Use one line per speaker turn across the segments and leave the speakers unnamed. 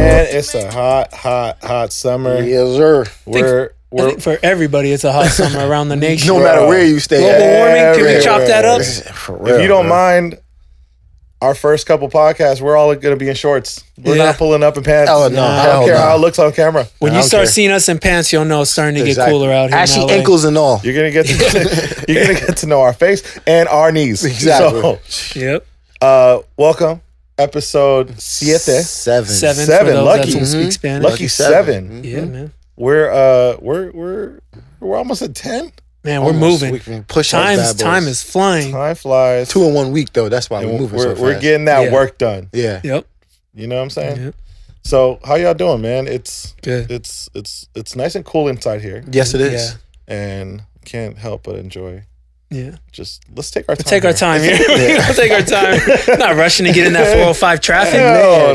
Man, it's a hot summer.
Yes, sir.
I think for everybody, it's a hot summer around the nation.
No matter where you stay.
Global warming, can we chop that up?
For real,
if you don't mind, our first couple podcasts, we're all going to be in shorts. We're not pulling up in pants.
Oh, no.
I don't care how it looks on camera.
When you start seeing us in pants, you'll know it's starting to get cooler out here.
Ashy ankles and all.
You're gonna get to know our face and our knees.
Exactly.
So,
Yep.
welcome, episode
Seven.
Seven.
Lucky.
That speak Spanish.
Lucky seven.
Yeah, man.
We're almost at 10.
Man, we're moving.
We can push
Time is flying.
Time flies.
2 in 1 week though. That's why we're moving so fast.
We're getting that work done.
Yeah.
Yep.
You know what I'm saying?
Yep.
So how y'all doing, man? It's
good.
It's nice and cool inside here.
Yes, it is.
Yeah.
And can't help but enjoy.
Yeah.
Just let's take our time.
Take our time here. We'll take our time. Not rushing to get in that 405 traffic.
No,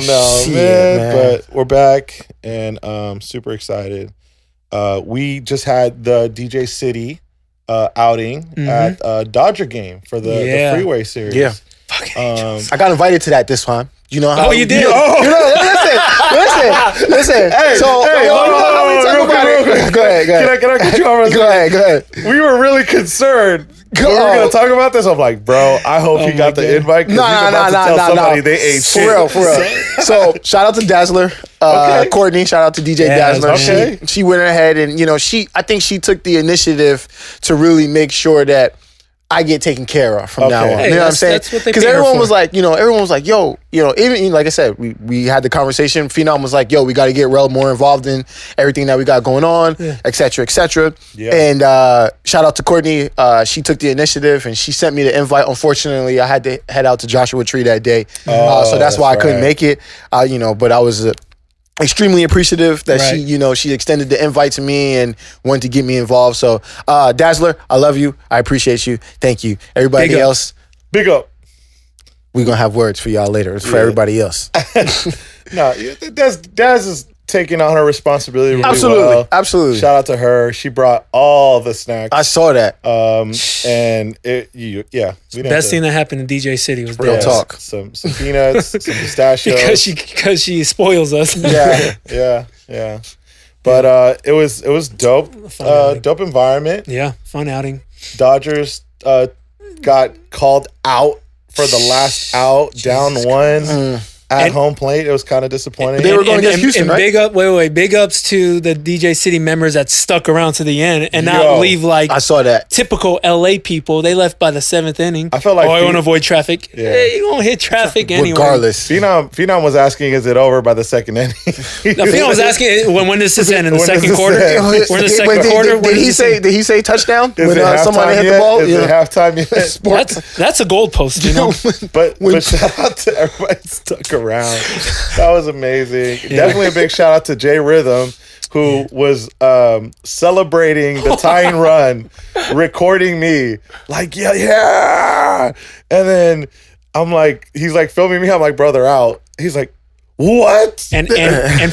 man. But we're back and super excited. We just had the DJcity outing at Dodger game for the Freeway Series.
Yeah. I got invited to that this time. You know how?
Oh, you did?
Listen. Hey, so,
hold on.
Go ahead.
Can I cut you off?
Go ahead.
We were really concerned. We were going to talk about this. I'm like, bro, I hope you got the invite.
No.
They ate
for real. So, shout out to Dazzler. Courtney, shout out to DJ Dazzler.
Okay.
She went ahead and, I think she took the initiative to really make sure that I get taken care of from now on.
Hey,
you know what I'm saying? Because everyone was like, yo, even like I said, we had the conversation. Phenom was like, yo, we got to get Rell more involved in everything that we got going on, et cetera. Yeah. And shout out to Courtney. She took the initiative and she sent me the invite. Unfortunately, I had to head out to Joshua Tree that day. So that's why I couldn't make it. But I was extremely appreciative that she extended the invite to me and wanted to get me involved. So Dazzler, I love you. I appreciate you. Thank you. Everybody else,
big up.
We're gonna have words for y'all later. It's for everybody else.
No, Daz is taking on her responsibility really
Absolutely.
well. Shout out to her. She brought all the snacks.
I saw that.
And
best thing that happened in DJ City was
real talk.
Some peanuts, some pistachios.
because she spoils us.
Yeah. But it was dope. Dope environment.
Yeah, fun outing.
Dodgers got called out for the last out, down one. At home plate, it was kind of disappointing.
They were going against Houston, right?
Big ups to the DJ City members that stuck around to the end and not leave like
I saw that
typical LA people. They left by the 7th inning.
I felt like
I want to avoid traffic. Yeah, hey, you gonna hit traffic anyway.
Regardless.
Phenom was asking, is it over by the 2nd inning?
Phenom was asking when does this end in the second quarter? We're in the second quarter.
Did he say touchdown when somebody hit the ball?
Is it halftime yet?
That's a goalpost, you know.
But shout out to everybody stuck around. That was amazing. Definitely a big shout out to Jay Rhythm, who was celebrating the tying run, recording me like yeah, and then I'm like, he's like filming me. I'm like, brother, out. He's like, what?
And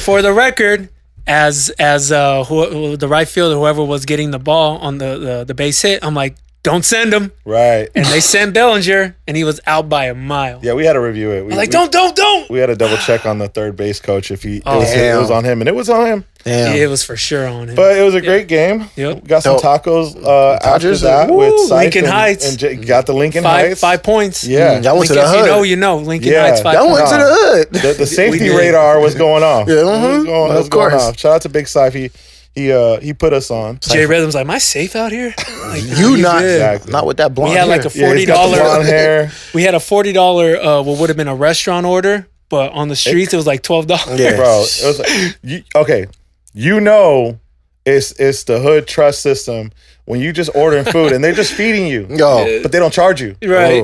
for the record, as the right fielder, whoever was getting the ball on the base hit, I'm like, don't send him.
Right.
And they sent Bellinger, and he was out by a mile.
Yeah, we had to review it.
Don't.
We had to double check on the third base coach if it was on him, and it was on him.
Damn. It was for sure on him.
But it was a great game.
Yep.
Got some tacos after that with
Lincoln Heights.
And got the Lincoln Heights.
5 points.
Yeah.
Y'all went to the hood.
You know. Lincoln Heights 5 points.
Y'all went to the hood.
The safety radar was going off.
Yeah,
it was going off. Shout out to Big Syfy. He put us on.
Jay Rhythm's like, am I safe out here? Like,
not with that blonde
hair. We had like a $40.
Blonde hair.
We had a $40 what would have been a restaurant order, but on the streets it was like $12.
Yeah, bro. It was like, it's the hood trust system when you just ordering food and they're just feeding you, but they don't charge you.
Right.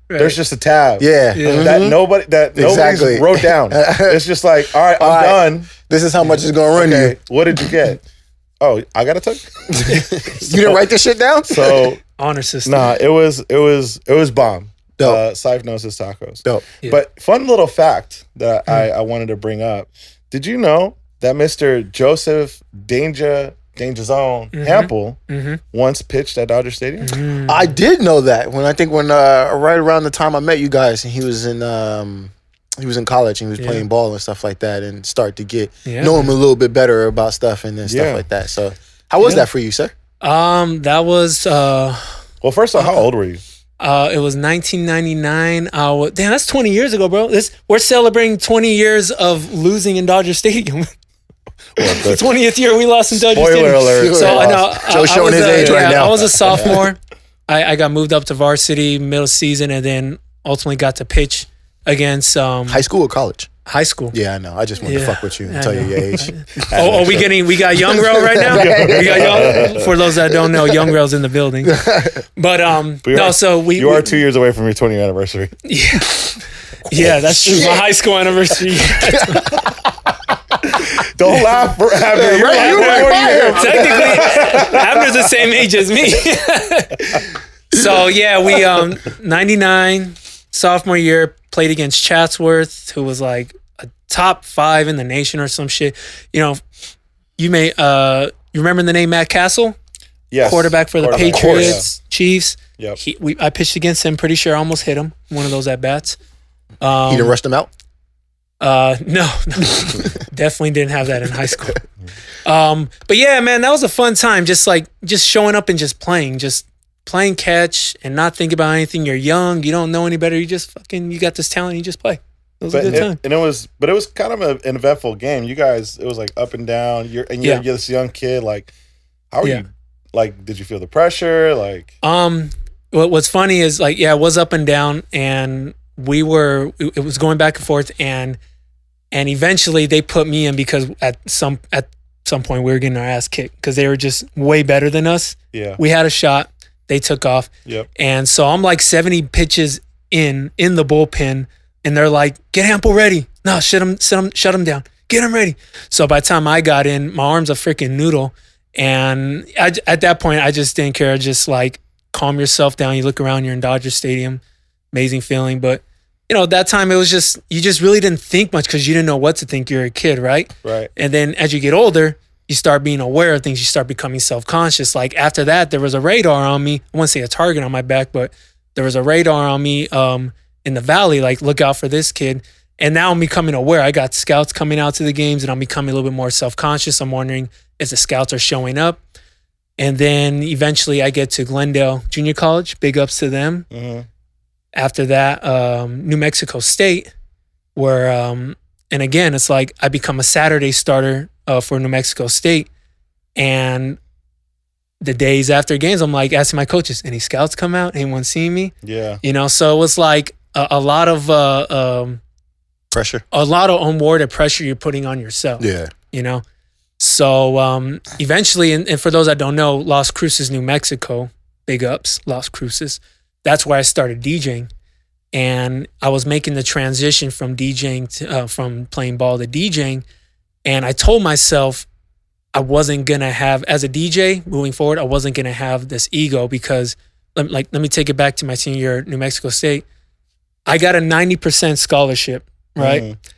Right. There's just a tab.
That
nobody's wrote down. It's just like, all right, I'm done.
This is how much it's gonna run you.
What did you get? Oh, I got a tug.
You didn't write this shit down?
So
honor system.
Nah, it was bomb.
Dope.
Syfe knows his tacos.
Dope.
Yeah. But fun little fact that I wanted to bring up. Did you know that Mr. Joseph Dainjazone Hample once pitched at Dodger Stadium?
I did know that when right around the time I met you guys, and he was in he was in college and he was playing ball and stuff like that, and start to get know him
man.
a little bit better about stuff and then stuff like that. So, how was that for you, sir?
That was
Well, first off, how old were you?
it was 1999. Damn, that's 20 years ago, bro. We're celebrating 20 years of losing in Dodger Stadium. The 20th year we lost in Dodger Stadium.
Spoiler alert.
So I know
Joe's showing his age right now.
I was a sophomore. I got moved up to varsity middle season, and then ultimately got to pitch against
High school or college?
high school.
Yeah, I know. I just wanted to fuck with you and tell you your age.
We got Young Rell right now? We got Young, for those that don't know, Young Rell's in the building. But
you are 2 years away from your 20th anniversary.
Yeah, that's true. My high school anniversary.
Don't laugh for Abner. You're
Technically, Abner's the same age as me. So yeah, we 99 sophomore year played against Chatsworth, who was like a top 5 in the nation or some shit. You know, you remember the name Matt Castle?
Yes.
Quarterback for the Patriots, Chiefs.
Yep.
I pitched against him. Pretty sure I almost hit him. One of those at bats.
You didn't rush them out?
No, definitely didn't have that in high school. But yeah, man, that was a fun time. Just showing up and just playing catch and not think about anything. You're young, you don't know any better. You just you got this talent, you just play. It was a good time.
But it was kind of an eventful game. You guys, it was like up and down. You're this young kid. Like, how are you? Like, did you feel the pressure? Like,
what's funny is it was up and down, and it was going back and forth, and eventually they put me in because at some point we were getting our ass kicked because they were just way better than us.
Yeah,
we had a shot, they took off.
Yep.
And so I'm like 70 pitches in the bullpen, and they're like, "Get Ample ready." No, shut him down. Get him ready. So by the time I got in, my arm's a freaking noodle, and at that point I just didn't care. Just like, calm yourself down. You look around, you're in Dodger Stadium. Amazing feeling. But that time it was just, you just really didn't think much because you didn't know what to think. You're a kid, right?
Right.
And then as you get older, you start being aware of things. You start becoming self-conscious. Like after that, there was a radar on me. I wouldn't say a target on my back, but there was a radar on me in the valley. Like, look out for this kid. And now I'm becoming aware. I got scouts coming out to the games, and I'm becoming a little bit more self-conscious. I'm wondering if the scouts are showing up. And then eventually I get to Glendale Junior College. Big ups to them.
Mm-hmm.
After that, New Mexico State, where, and again, it's like I become a Saturday starter for New Mexico State. And the days after games, I'm like asking my coaches, any scouts come out? Anyone see me?
Yeah.
So it was like a lot of
pressure.
A lot of unwarranted pressure you're putting on yourself.
Yeah.
So eventually, and for those that don't know, Las Cruces, New Mexico, big ups, Las Cruces. That's where I started DJing, and I was making the transition from DJing from playing ball to DJing, and I told myself I wasn't gonna have, as a DJ moving forward, I wasn't gonna have this ego because, let me take it back to my senior year at New Mexico State. I got a 90% scholarship, right? Mm-hmm.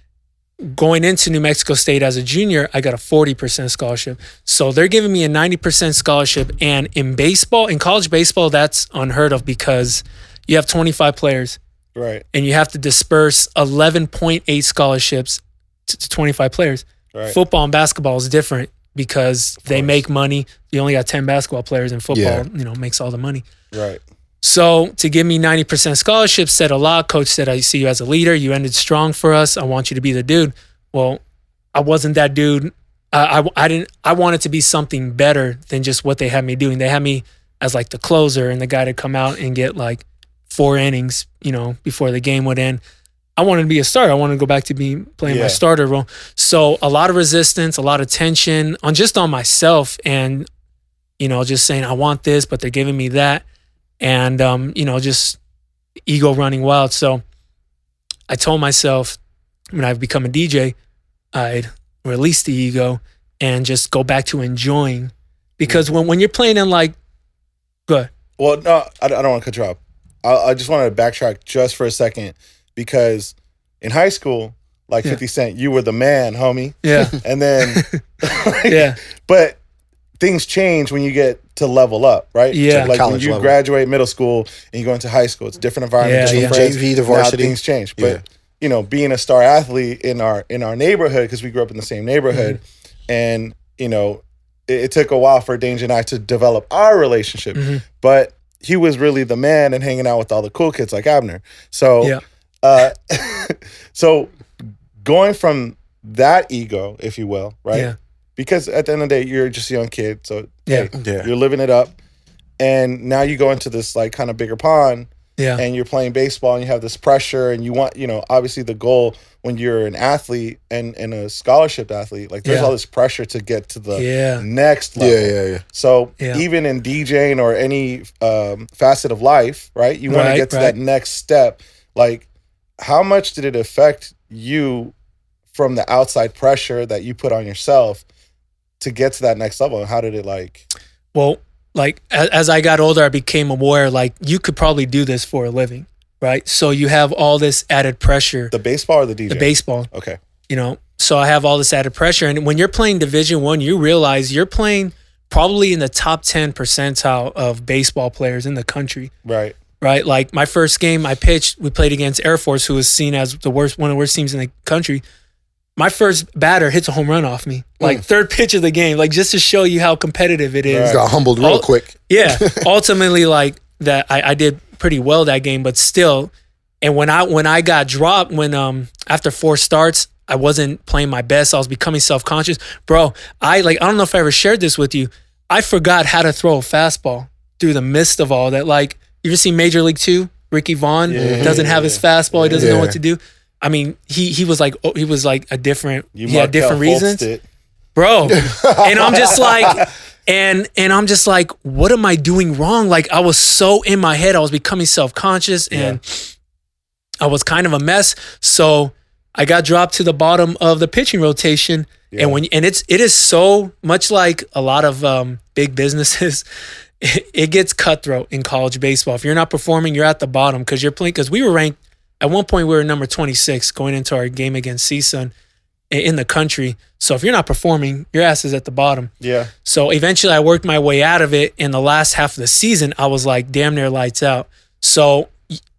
Going into New Mexico State as a junior, I got a 40% scholarship. So they're giving me a 90% scholarship. And in baseball, in college baseball, that's unheard of because you have 25 players.
Right.
And you have to disperse 11.8 scholarships to 25 players.
Right.
Football and basketball is different because they make money. You only got 10 basketball players in football, makes all the money.
Right.
So to give me 90% scholarship said a lot. Coach said, I see you as a leader. You ended strong for us. I want you to be the dude. Well, I wasn't that dude. I wanted to be something better than just what they had me doing. They had me as like the closer and the guy to come out and get like 4 innings, before the game would end. I wanted to be a starter. I wanted to go back to playing my starter role. So a lot of resistance, a lot of tension on myself, and just saying I want this, but they're giving me that. And, just ego running wild. So I told myself when I've become a DJ, I'd release the ego and just go back to enjoying. Because when you're playing in like, good.
Well, no, I don't want to cut you off. I just wanted to backtrack just for a second because in high school, like 50 Cent, you were the man, homie.
Yeah.
And then,
yeah.
But things change when you get to level up, right?
Yeah.
So like
college
when you
level.
graduate middle school and you go into high school, it's a different environment.
Yeah,
different friends.
JV to varsity.
Now things change. But you know, being a star athlete in our neighborhood, because we grew up in the same neighborhood, and you know, it took a while for Danger and I to develop our relationship, but he was really the man and hanging out with all the cool kids like Abner. So, so going from that ego, if you will, right?
Yeah.
Because at the end of the day, you're just a young kid, so hey, you're living it up, and now you go into this like kind of bigger pond. Yeah. And you're playing baseball and you have this pressure and you want, you know, obviously the goal when you're an athlete and a scholarship athlete, like there's all this pressure to get to the next level. So even in DJing or any facet of life, right, you want to get to that next step. Like, how much did it affect you from the outside pressure that you put on yourself to get to that next level? How did it like?
Well, like as I got older, I became aware, like you could probably do this for a living, right? So you have all this added pressure.
The baseball or the DJ?
The baseball.
Okay.
You know, so I have all this added pressure. And when you're playing Division I, you realize you're playing probably in the top 10 percentile of baseball players in the country.
Right.
Right. Like my first game I pitched, we played against Air Force, who was seen as one of the worst teams in the country. My first batter hits a home run off me, like third pitch of the game, like just to show you how competitive it is.
Right. Got humbled real quick.
Yeah. Ultimately, like that, I did pretty well that game, but still. And when I got dropped, after 4 starts, I wasn't playing my best. I was becoming self-conscious. Bro, I don't know if I ever shared this with you. I forgot how to throw a fastball through the midst of all that. Like, you ever seen Major League 2? Ricky Vaughn doesn't have his fastball. He doesn't know what to do. I mean, he was like a different, he had different reasons, bro. And I'm just like, and I'm just like, what am I doing wrong? Like I was so in my head, I was becoming self-conscious and I was kind of a mess. So I got dropped to the bottom of the pitching rotation. Yeah. And it is so much like a lot of big businesses. It gets cutthroat in college baseball. If you're not performing, you're at the bottom because you're playing. Because we were ranked. At one point, we were number 26 going into our game against CSUN in the country. So if you're not performing, your ass is at the bottom. Yeah. So eventually I worked my way out of it. In the last half of the season, I was like damn near lights out. So,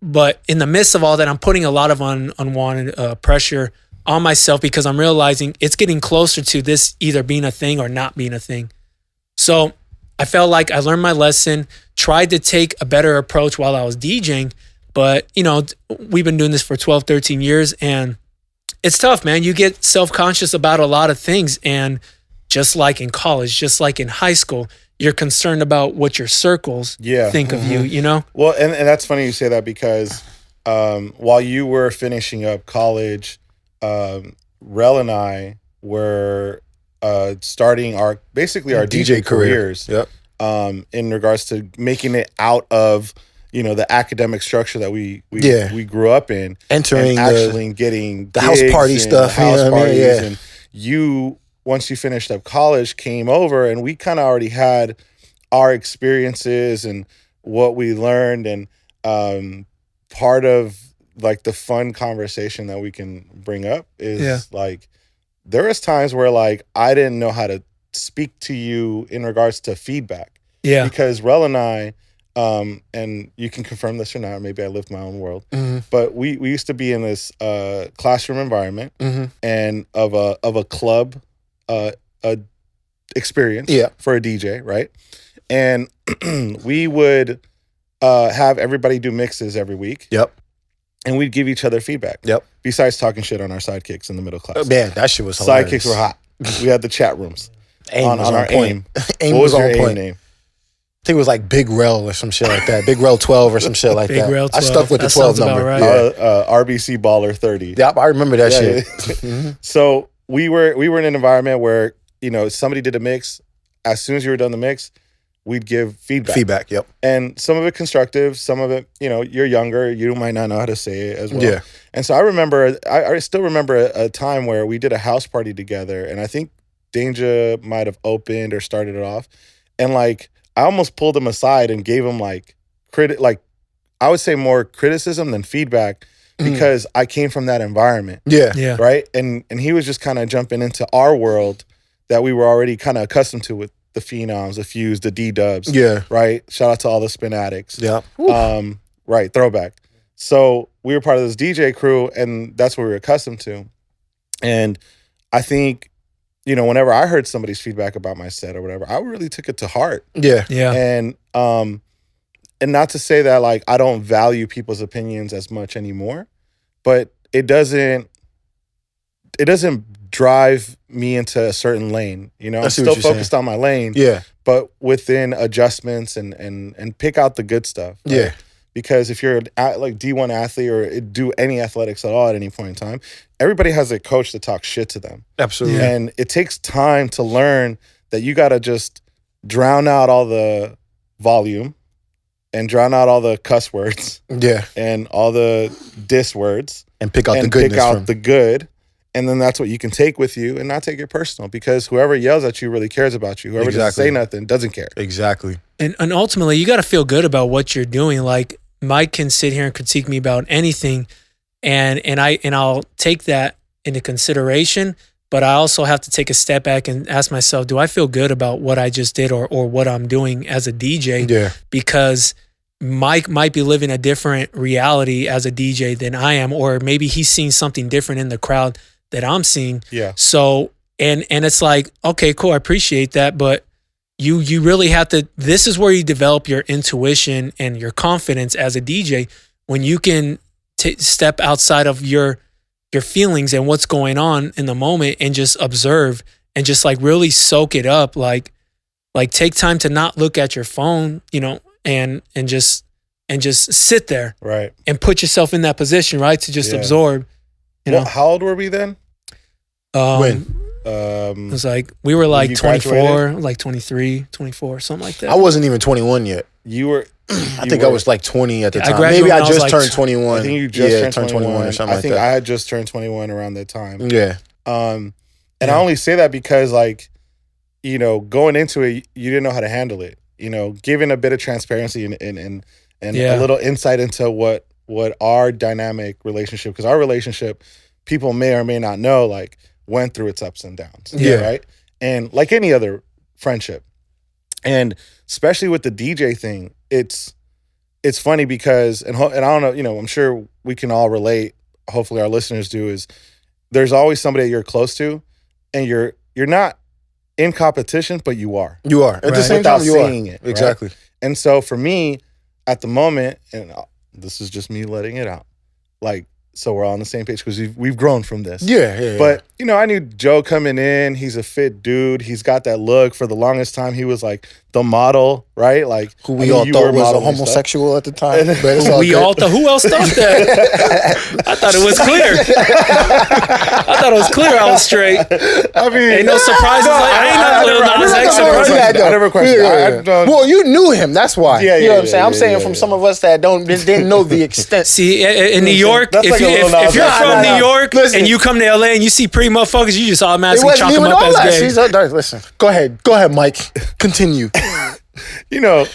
but in the midst of all that, I'm putting a lot of unwanted pressure on myself because I'm realizing it's getting closer to this either being a thing or not being a thing. So I felt like I learned my lesson, tried to take a better approach while I was DJing. But, you know, we've been doing this for 12, 13 years, and it's tough, man. You get self-conscious about a lot of things, and just like in college, just like in high school, you're concerned about what your circles think of you, you know?
Well, and that's funny you say that because while you were finishing up college, Rell and I were starting our DJ careers in regards to making it out of the academic structure that we grew up in,
entering
and actually getting
the house party stuff,
house parties, and you once you finished up college came over, and we kind of already had our experiences and what we learned, and part of like the fun conversation that we can bring up is like there was times where like I didn't know how to speak to you in regards to feedback, because Rell and I. And you can confirm this or not. Maybe I lived my own world, but we used to be in this classroom environment and of a club experience for a DJ, right? And we would have everybody do mixes every week. Yep. And we'd give each other feedback. Yep. Besides talking shit on our sidekicks in the middle class.
Man, that shit was hilarious.
Sidekicks were hot. We had the chat rooms
on
our
point.
AIM.
AIM
what was
on
your
point.
AIM name?
I think it was like Big Rell or some shit like that. Big Rell 12 or some shit like
Big
that.
Rell 12.
I stuck with the 12 number.
Right.
RBC Baller 30.
Yeah, I remember that shit.
So we were in an environment where, somebody did a mix. As soon as you were done the mix, we'd give feedback. Yep. And some of it constructive, some of it, you're younger, you might not know how to say it as well. Yeah. And so I still remember a time where we did a house party together, and I think Danger might have opened or started it off. And like, I almost pulled him aside and gave him I would say more criticism than feedback because I came from that environment. Yeah. Right. And he was just kind of jumping into our world that we were already kind of accustomed to with the Phenoms, the Fuse, the D-Dubs. Yeah. Right. Shout out to all the Spin Addicts. Yeah. Right. Throwback. So we were part of this DJ crew, and that's what we were accustomed to. And I think, you know, whenever I heard somebody's feedback about my set or whatever, I really took it to heart.
Yeah.
And not to say that like I don't value people's opinions as much anymore, but it doesn't drive me into a certain lane. You know, I'm still focused on my lane.
Yeah.
But within adjustments and pick out the good stuff. Right?
Yeah.
Because if you're like D1 athlete or do any athletics at all at any point in time, everybody has a coach to talk shit to them.
Absolutely.
And it takes time to learn that you got to just drown out all the volume and drown out all the cuss words.
Yeah.
And all the diss words.
And pick out the
and
goodness
pick out
from
the good. And then that's what you can take with you and not take it personal, because whoever yells at you really cares about you. Whoever doesn't say nothing doesn't care.
Exactly.
And ultimately, you got to feel good about what you're doing. Like, Mike can sit here and critique me about anything, and I'll take that into consideration. But I also have to take a step back and ask myself, do I feel good about what I just did or what I'm doing as a DJ?
Yeah.
Because Mike might be living a different reality as a DJ than I am, or maybe he's seeing something different in the crowd that I'm seeing.
Yeah.
So and it's like, okay, cool, I appreciate that, but you really have to, this is where you develop your intuition and your confidence as a DJ, when you can step outside of your feelings and what's going on in the moment and just observe and just like really soak it up. Like take time to not look at your phone, you know, and just sit there.
Right.
And put yourself in that position, right? To just absorb. You know?
How old were we then?
When?
It was like, we were like 24, like 23, 24, something like that.
I wasn't even 21 yet.
You were.
I think I was like 20 at the time.
graduated
Maybe I
when I was
just
like
turned 21.
I think you just turned 21
or something
I
like
think
that.
I had just turned 21 around that time.
Yeah.
And I only say that because, like, you know, going into it, you didn't know how to handle it. You know, giving a bit of transparency and a little insight into what our dynamic relationship, because our relationship, people may or may not know, like, went through its ups and downs.
Yeah.
Right. And like any other friendship, and especially with the DJ thing, it's funny because, and I don't know, you know, I'm sure we can all relate. Hopefully our listeners do. Is there's always somebody that you're close to, and you're not in competition, but you are.
You are. At the same time, you are.
It,
exactly.
Right? And so for me, at the moment, and this is just me letting it out, like, so we're all on the same page because we've grown from this.
Yeah.
But, you know, I knew Joe coming in. He's a fit dude. He's got that look. For the longest time, he was like the model, right? Like,
who we all thought was a homosexual at the time.
Who else thought that? I thought it was clear. I was straight.
I mean,
ain't no surprises. I ain't no Lil Nas X surprises.
I never questioned.
Well, you knew him. That's why.
Yeah,
you know what I'm saying? I'm saying from some of us that didn't know the extent.
See, in New York, if you're from New York and you come to LA and you see pretty motherfuckers, you just automatically chalk them up as gay.
Listen, go ahead, Mike. Continue.
You know,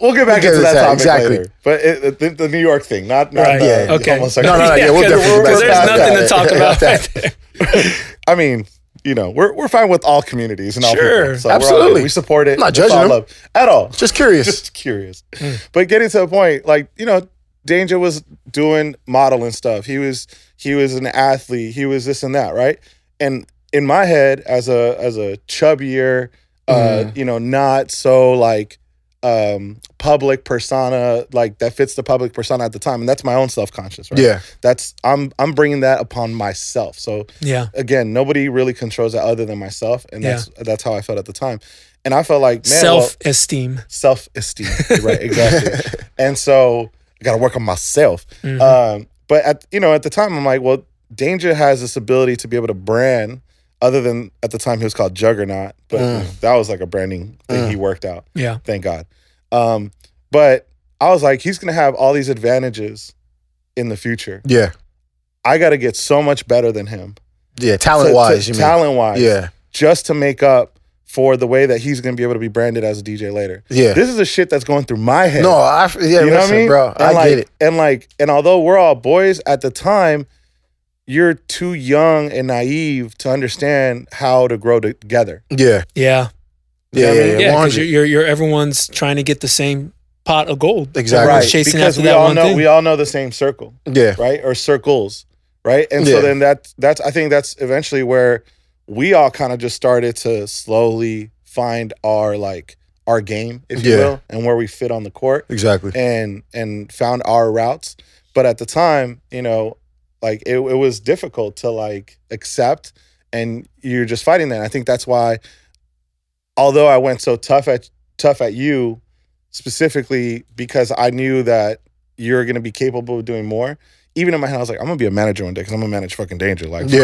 we'll get back into that topic later. But the New York thing, not
okay.
homosexual.
No, we'll definitely.
There's nothing to talk about.
I mean, you know, we're fine with all communities and all people. So
absolutely.
We support it.
I'm not judging them
at all.
Just curious.
But getting to the point, like, you know, Danger was doing modeling stuff. He was an athlete. He was this and that, right? And in my head, as a chubbier, you know, not so like public persona, like that fits the public persona at the time, and that's my own self-conscious, right?
Yeah,
that's I'm bringing that upon myself. So again, nobody really controls that other than myself, and that's how I felt at the time. And I felt like, man,
self-esteem,
right? Exactly. And so I got to work on myself. But at the time, I'm like, well, Danger has this ability to be able to brand. Other than at the time he was called Juggernaut, but that was like a branding thing he worked out.
Yeah,
thank God. But I was like, he's gonna have all these advantages in the future.
Yeah,
I got to get so much better than him.
Yeah, talent wise.
Yeah, just to make up for the way that he's gonna be able to be branded as a DJ later.
Yeah,
this is the shit that's going through my head.
No, you know what I mean, bro. I get it.
And although we're all boys at the time, you're too young and naive to understand how to grow together.
Yeah.
Because
you're everyone's trying to get the same pot of gold.
Exactly.
Everyone's
Right,
chasing
because
after
we
that
all
one
know
thing.
we all know the same circle,
Yeah.
right, or circles, right, and so then that's I think that's eventually where we all kind of just started to slowly find our game, if you will, and where we fit on the court,
Exactly.
and found our routes. But at the time, you know, like it was difficult to like accept, and you're just fighting that. And I think that's why, although I went so tough at you, specifically because I knew that you're going to be capable of doing more. Even in my head, I was like, I'm going to be a manager one day because I'm going to manage fucking Danger. Like, because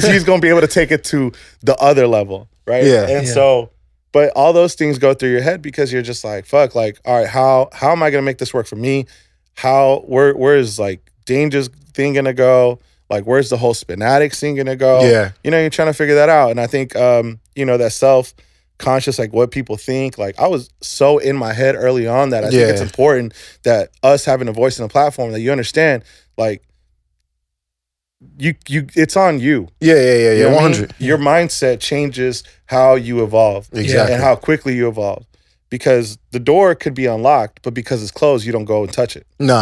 he's going to be able to take it to the other level, right?
Yeah.
And so, but all those things go through your head because you're just like, fuck, like, all right, how am I going to make this work for me? Where is like Danger's thing going to go? Like, where's the whole Spinatics thing going to go?
Yeah.
You know, you're trying to figure that out. And I think, you know, that self-conscious, like what people think, like I was so in my head early on that I think it's important that us having a voice and a platform that you understand, like, you it's on you.
Yeah.
You know what I mean?
100.
Your mindset changes how you evolve.
Exactly.
And how quickly you evolve. Because the door could be unlocked, but because it's closed, you don't go and touch it.
No.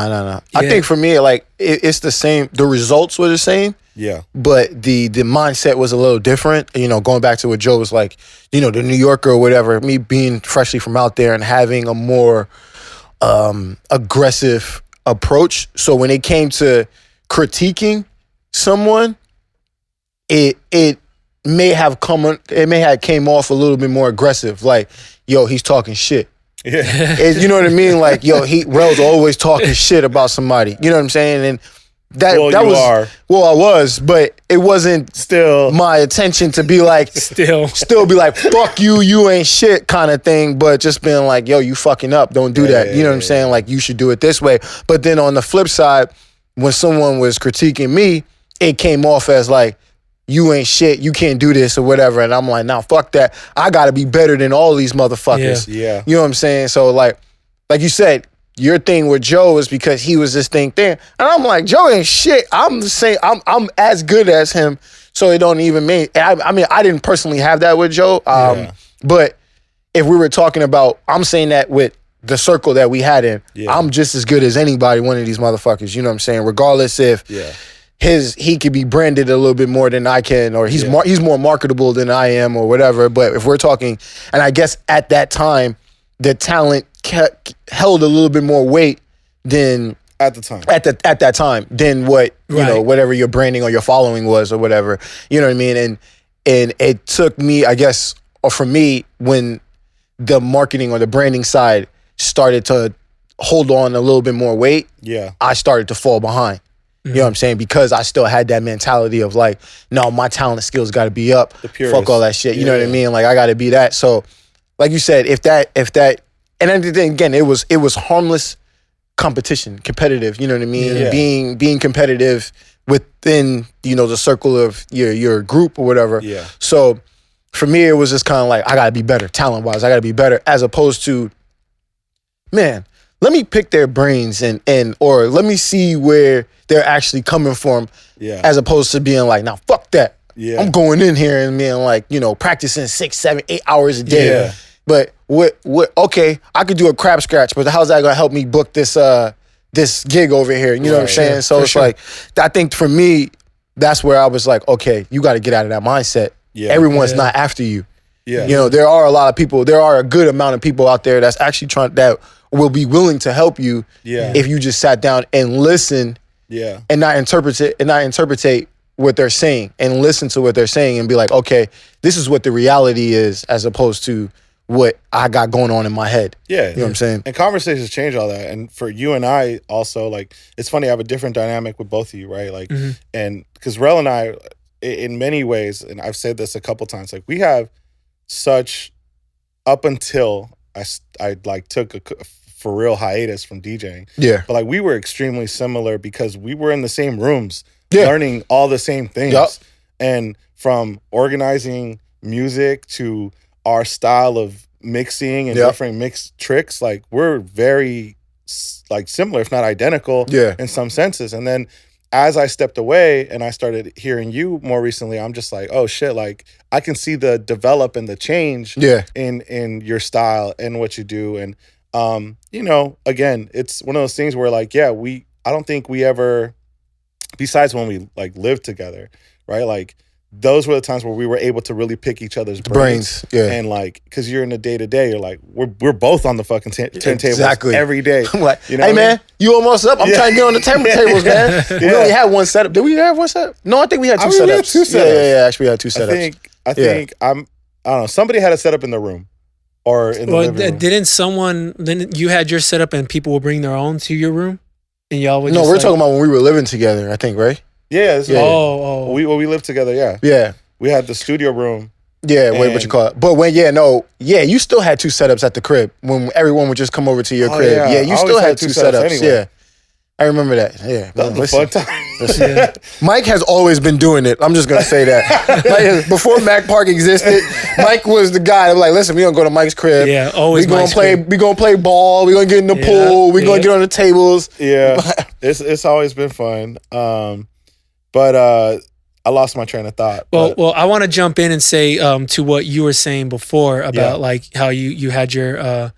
I think for me, like it's the same. The results were the same.
Yeah.
But the mindset was a little different. You know, going back to what Joe was like, you know, the New Yorker or whatever, me being freshly from out there and having a more aggressive approach. So when it came to critiquing someone, it may have came off a little bit more aggressive. Like, yo, he's talking shit.
Yeah.
You know what I mean? Like, yo, Rell's always talking shit about somebody. You know what I'm saying? And I was, but it wasn't
Still.
my attention to be like, still be like, fuck you, you ain't shit kind of thing, but just being like, yo, you fucking up, don't do that. You know what I'm saying? Like, you should do it this way. But then on the flip side, when someone was critiquing me, it came off as like, you ain't shit, you can't do this or whatever. And I'm like, nah, fuck that. I gotta be better than all these motherfuckers.
Yeah.
You know what I'm saying? So like you said, your thing with Joe is because he was this thing there. And I'm like, Joe ain't shit. I'm saying I'm as good as him. So it don't even mean, I mean, I didn't personally have that with Joe. But if we were talking about, I'm saying that with the circle that we had in, I'm just as good as anybody, one of these motherfuckers. You know what I'm saying? Regardless if he could be branded a little bit more than I can, or he's more marketable than I am or whatever. But if we're talking, and I guess at that time, the talent held a little bit more weight than
at the time.
At that time than what you know, whatever your branding or your following was or whatever. You know what I mean? And it took me, I guess, or for me, when the marketing or the branding side started to hold on a little bit more weight, I started to fall behind. You know what I'm saying? Because I still had that mentality of like, no, my talent skills got to be up. Fuck all that shit. You know what I mean? Like, I got to be that. So, like you said, if that, and then again, it was harmless competition, competitive. You know what I mean?
Yeah.
Being competitive within, you know, the circle of your group or whatever.
Yeah.
So for me, it was just kind of like, I got to be better talent wise. I got to be better, as opposed to, man, let me pick their brains or let me see where they're actually coming from, as opposed to being like, now fuck that.
Yeah.
I'm going in here and being like, you know, practicing 6, 7, 8 hours a day.
Yeah.
But what okay, I could do a crap scratch, but how's that gonna help me book this gig over here? You know what I'm saying?
Yeah,
so it's like, I think for me, that's where I was like, okay, you got to get out of that mindset.
Yeah.
Everyone's not after you.
Yeah.
You know, there are a lot of people, there are a good amount of people out there that's actually that will be willing to help you if you just sat down and listen and not interpret what they're saying, and listen to what they're saying and be like, okay, this is what the reality is, as opposed to what I got going on in my head.
Yeah.
You know what I'm saying?
And conversations change all that. And for you and I also, like, it's funny, I have a different dynamic with both of you, right? Like, and because Rell and I, in many ways, and I've said this a couple times, like, we have such, up until I like took a for real hiatus from DJing.
Yeah.
But like, we were extremely similar because we were in the same rooms, learning all the same things. Yep. And from organizing music to our style of mixing and different mix tricks, like, we're very like similar, if not identical, in some senses. And then as I stepped away and I started hearing you more recently, I'm just like, oh shit, like I can see the develop and the change in your style and what you do. And you know, again, it's one of those things where like, I don't think we ever, besides when we like lived together, right? Like those were the times where we were able to really pick each other's brains. And like, cause you're in the day to day, you're like, we're both on the fucking turntables every day.
I'm like,
you know
hey man, you almost up? I'm trying to get on the tables, man. We only had one setup. Did we have one setup? No, I think we had two setups.
We had two setups.
Yeah, actually we had two setups.
I think I don't know. Somebody had a setup in the room or in the living room.
Then you had your setup and people would bring their own to your room? And y'all would
we're talking about when we were living together, I think, right?
Yeah.
Oh.
We lived together, yeah.
Yeah.
We had the studio room.
Yeah, what you call it. But you still had two setups at the crib when everyone would just come over to your crib. Yeah, you still had two setups. Anyway. Yeah. I remember that. Yeah.
That was a fun time.
Mike has always been doing it. I'm just going to say that. Like, before Mac Park existed, Mike was the guy that was like, listen, we going to go to Mike's crib.
Yeah, always
we going to play ball. We're going to get in the pool. We're going to get on the tables.
Yeah. It's always been fun. But I lost my train of thought.
Well, I want to jump in and say to what you were saying before about like how you had your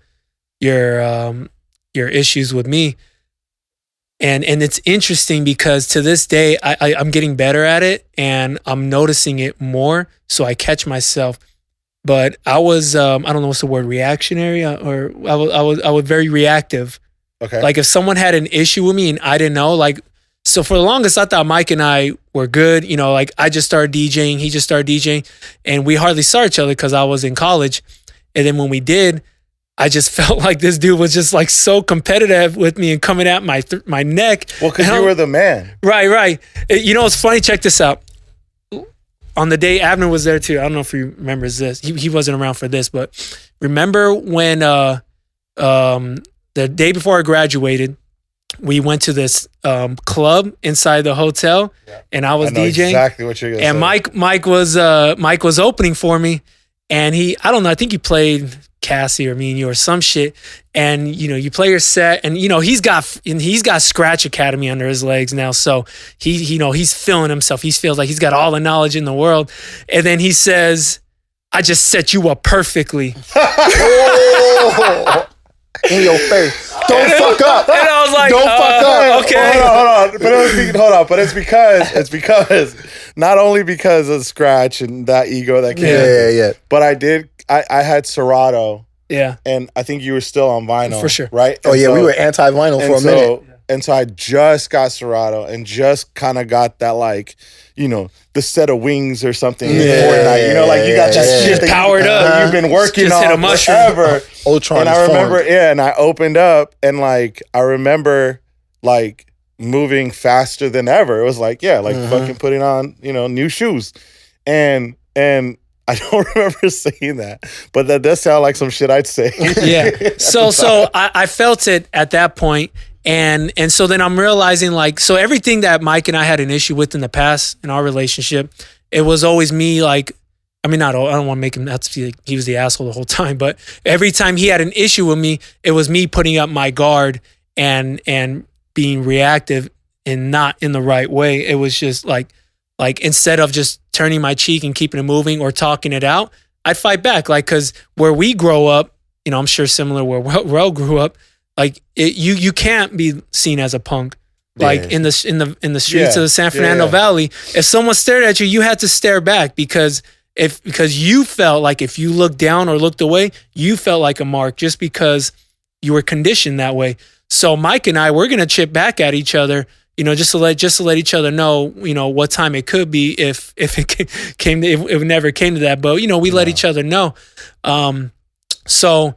issues with me. And it's interesting because to this day, I'm getting better at it and I'm noticing it more. So I catch myself. But I was, I don't know what's the word, reactionary, or I was very reactive.
Okay.
Like if someone had an issue with me and I didn't know, like, so for the longest, I thought Mike and I were good. You know, like I just started DJing, he just started DJing, and we hardly saw each other because I was in college. And then when we did, I just felt like this dude was just like so competitive with me and coming at my neck.
Well, because you were the man.
Right. You know, it's funny. Check this out. On the day Abner was there too. I don't know if he remembers this. He wasn't around for this, but remember when the day before I graduated, we went to this club inside the hotel, and I was DJing.
Exactly what you're gonna say.
And Mike was opening for me, and I don't know. I think he played Cassie or Me and You or some shit. And you know, you play your set, and you know he's got Scratch Academy under his legs now, so he's feeling himself. He feels like he's got all the knowledge in the world. And then he says, "I just set you up perfectly."
In your face. Don't fuck up.
And I was like,
don't fuck up.
Okay.
Hold on. But it's because not only because of Scratch and that ego that came.
Yeah.
But I had Serato.
Yeah.
And I think you were still on vinyl.
For sure.
Right?
Oh, yeah, we were anti-vinyl for a minute.
And so I just got Serato and just kind of got that, like, you know, the set of wings or something in Fortnite. You know, like you got that shit that
powered up.
You've been working
just
on
hit a mushroom.
forever.
Ultron
and I remember, and I opened up and like, I remember like moving faster than ever. It was like, fucking putting on, you know, new shoes. And I don't remember saying that, but that does sound like some shit I'd say.
Yeah. So I felt it at that point. And so then I'm realizing, like, so everything that Mike and I had an issue with in the past in our relationship, it was always me, like, I mean, I don't want to make him out to be like he was the asshole the whole time, but every time he had an issue with me, it was me putting up my guard and being reactive and not in the right way. It was just like instead of just turning my cheek and keeping it moving or talking it out, I'd fight back. Like, cause where we grow up, you know, I'm sure similar where Rell grew up, like you can't be seen as a punk. Like in the streets of the San Fernando Valley, if someone stared at you, you had to stare back because you felt like if you looked down or looked away, you felt like a mark just because you were conditioned that way. So Mike and I, we're gonna chip back at each other, you know, just to let each other know, you know, what time it could be if it came to, if it never came to that. But you know, we let each other know. So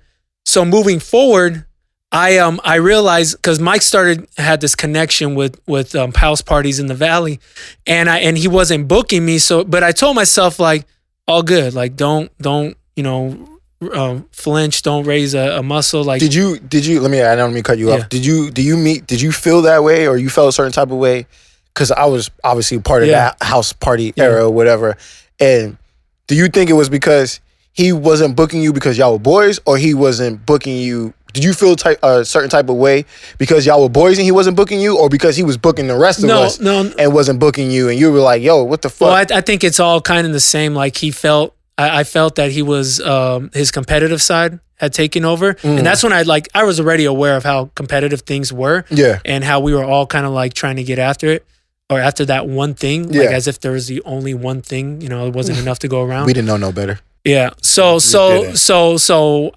moving forward, I realized because Mike had this connection with house parties in the Valley, and he wasn't booking me. So, but I told myself, like, all good, like don't you know, flinch, don't raise a muscle. Like,
did you? I don't mean to cut you off. Did you feel that way, or you felt a certain type of way? Because I was obviously part of that house party era or whatever. And do you think it was because he wasn't booking you because y'all were boys, or he wasn't booking you did you feel a certain type of way because y'all were boys and he wasn't booking you, or because he was booking the rest of us and wasn't booking you, and you were like, yo, what the fuck?
Well, I think it's all kind of the same. Like I felt that he was his competitive side had taken over, and that's when I was already aware of how competitive things were, and how we were all kind of like trying to get after it, or after that one thing, like as if there was the only one thing, you know, it wasn't enough to go around.
We didn't know no better.
Yeah. So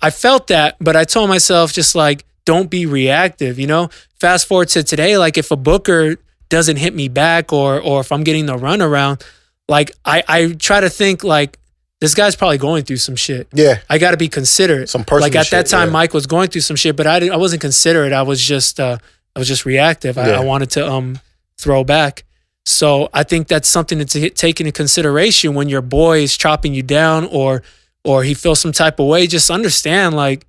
I felt that, but I told myself just like, don't be reactive, you know? Fast forward to today, like if a booker doesn't hit me back or if I'm getting the runaround, like I try to think like, this guy's probably going through some shit. Yeah. I got to be considerate.
Some personal
shit. Like at that time,
yeah.
Mike was going through some shit, but I wasn't considerate. I was just reactive. I wanted to throw back. So I think that's something to take into consideration when your boy is chopping you down or he feels some type of way. Just understand like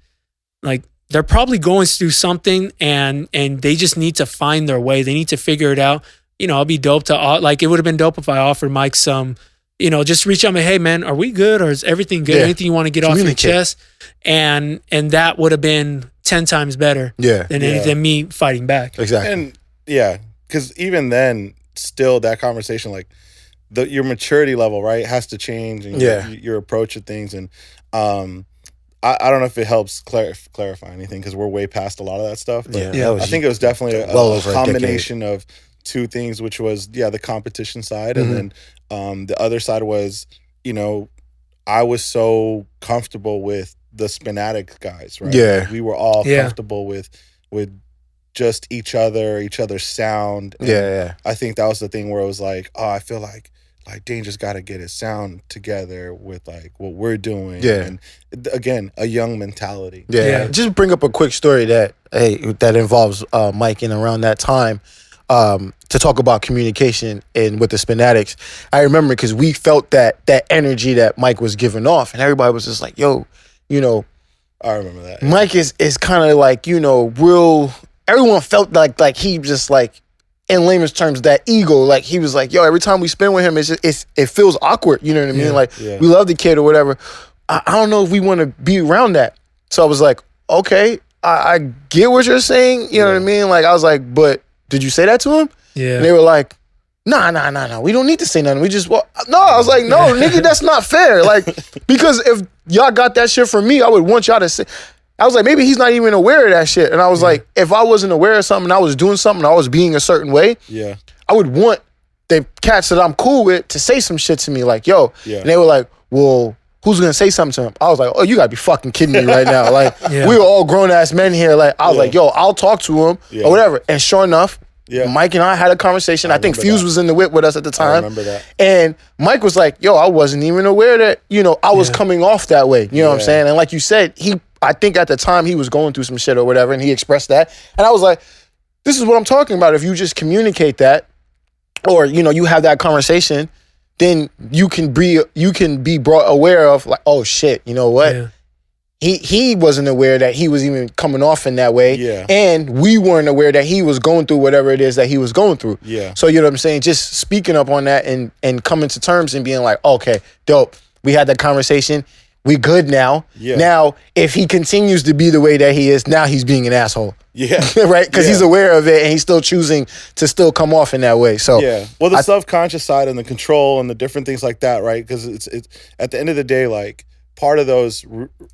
they're probably going through something and they just need to find their way. They need to figure it out. You know, it'd be dope to like it would have been dope if I offered Mike some. You know, just reach out and hey man, are we good or is everything good? Anything you want to get off your chest? And that would have been 10 times better than me fighting back.
Exactly.
And because even then, still that conversation, like your maturity level, right, has to change and your approach of things. And I don't know if it helps clarify anything because we're way past a lot of that stuff. But I think it was definitely a combination of two things, which was the competition side, and then the other side was, you know, I was so comfortable with the Spinatic guys, right?
Yeah,
we were all comfortable with just each other's sound. And I think that was the thing where it was like, oh, I feel like Dainja's got to get his sound together with like what we're doing. Yeah, and again, a young mentality.
Yeah. Just bring up a quick story that involves Mike in around that time. To talk about communication and with the Spinatics, I remember because we felt that energy that Mike was giving off, and everybody was just like, "Yo, you know."
I remember that.
Mike is kind of like, you know, real. Everyone felt like he just like, in layman's terms, that ego. Like he was like, "Yo, every time we spin with him, it feels awkward." You know what I mean? Like we love the kid or whatever. I don't know if we want to be around that. So I was like, okay, I get what you're saying. You know what I mean? Like I was like, but. Did you say that to him? Yeah. And they were like, nah. We don't need to say nothing. We just, no. I was like, no, nigga, that's not fair. Like, because if y'all got that shit from me, I would want y'all to say. I was like, maybe he's not even aware of that shit. And I was like, if I wasn't aware of something, I was doing something, I was being a certain way. Yeah. I would want the cats that I'm cool with to say some shit to me, like, yo. Yeah. And they were like, well, who's gonna say something to him? I was like, oh, you gotta be fucking kidding me right now. Like, we were all grown ass men here. Like, I was like, yo, I'll talk to him or whatever. And sure enough, Mike and I had a conversation. I think Fuse was in the whip with us at the time. I remember that. And Mike was like, yo, I wasn't even aware that, you know, I was coming off that way. You know what I'm saying? And like you said, I think at the time he was going through some shit or whatever, and he expressed that. And I was like, this is what I'm talking about. If you just communicate that, or, you know, you have that conversation, then you can be brought aware of like, oh shit, you know what? Yeah. He wasn't aware that he was even coming off in that way. Yeah. And we weren't aware that he was going through whatever it is that he was going through. Yeah. So you know what I'm saying? Just speaking up on that and coming to terms and being like, okay, dope. We had that conversation. We good now. Yeah. Now, if he continues to be the way that he is, now he's being an asshole. Yeah. Right? Because he's aware of it and he's still choosing to still come off in that way. So
well, the self-conscious side and the control and the different things like that, right? Because it's at the end of the day, like, part of those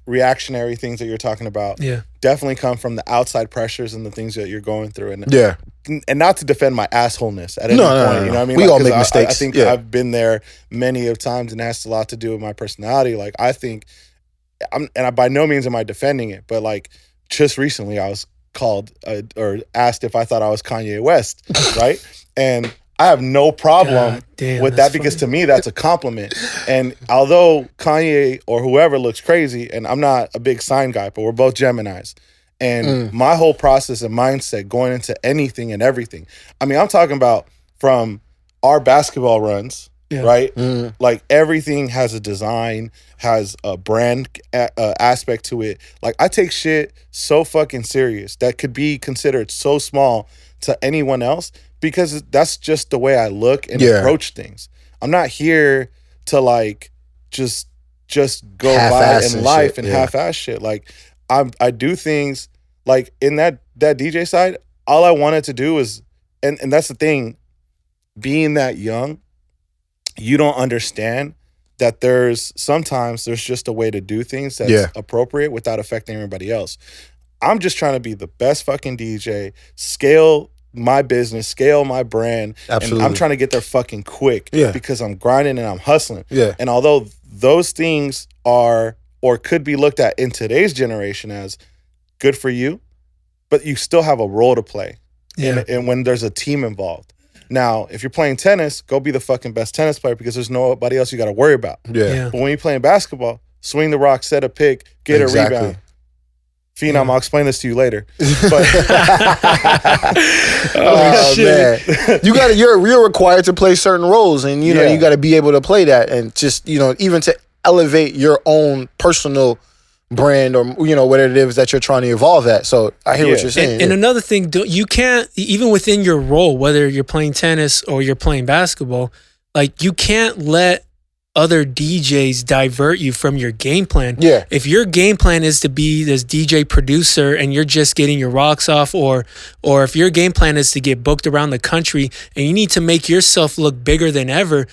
reactionary things that you're talking about definitely come from the outside pressures and the things that you're going through. And not to defend my assholeness at any point. You know what I mean?
We all make mistakes.
I think I've been there many of times, and it has a lot to do with my personality. Like, I think, by no means am I defending it, but like just recently I was called or asked if I thought I was Kanye West, right? And I have no problem with that because to me, that's a compliment. And although Kanye or whoever looks crazy, and I'm not a big sign guy, but we're both Geminis. And my whole process and mindset going into anything and everything. I mean, I'm talking about from our basketball runs, right? Like everything has a design, has a brand aspect to it. Like I take shit so fucking serious that could be considered so small to anyone else. Because that's just the way I look and approach things. I'm not here to like just go by in life and half-ass shit. Like I do things like in that DJ side, all I wanted to do was, and that's the thing, being that young, you don't understand that sometimes there's just a way to do things that's appropriate without affecting everybody else. I'm just trying to be the best fucking DJ, scale my business, scale my brand.
Absolutely.
And I'm trying to get there fucking quick because I'm grinding and I'm hustling.
Yeah.
And although those things are or could be looked at in today's generation as good for you, but you still have a role to play.
Yeah.
And when there's a team involved. Now, if you're playing tennis, go be the fucking best tennis player because there's nobody else you got to worry about.
Yeah.
But when you're playing basketball, swing the rock, set a pick, get a rebound. Phenom, I'll explain this to you later. But
man, you're required to play certain roles, and you know you got to be able to play that, and just even to elevate your own personal brand or whatever it is that you're trying to evolve at. So I hear what you're saying.
And another thing, you can't, even within your role, whether you're playing tennis or you're playing basketball, like you can't let other DJs divert you from your game plan.
Yeah.
If your game plan is to be this DJ producer and you're just getting your rocks off, or if your game plan is to get booked around the country and you need to make yourself look bigger than ever,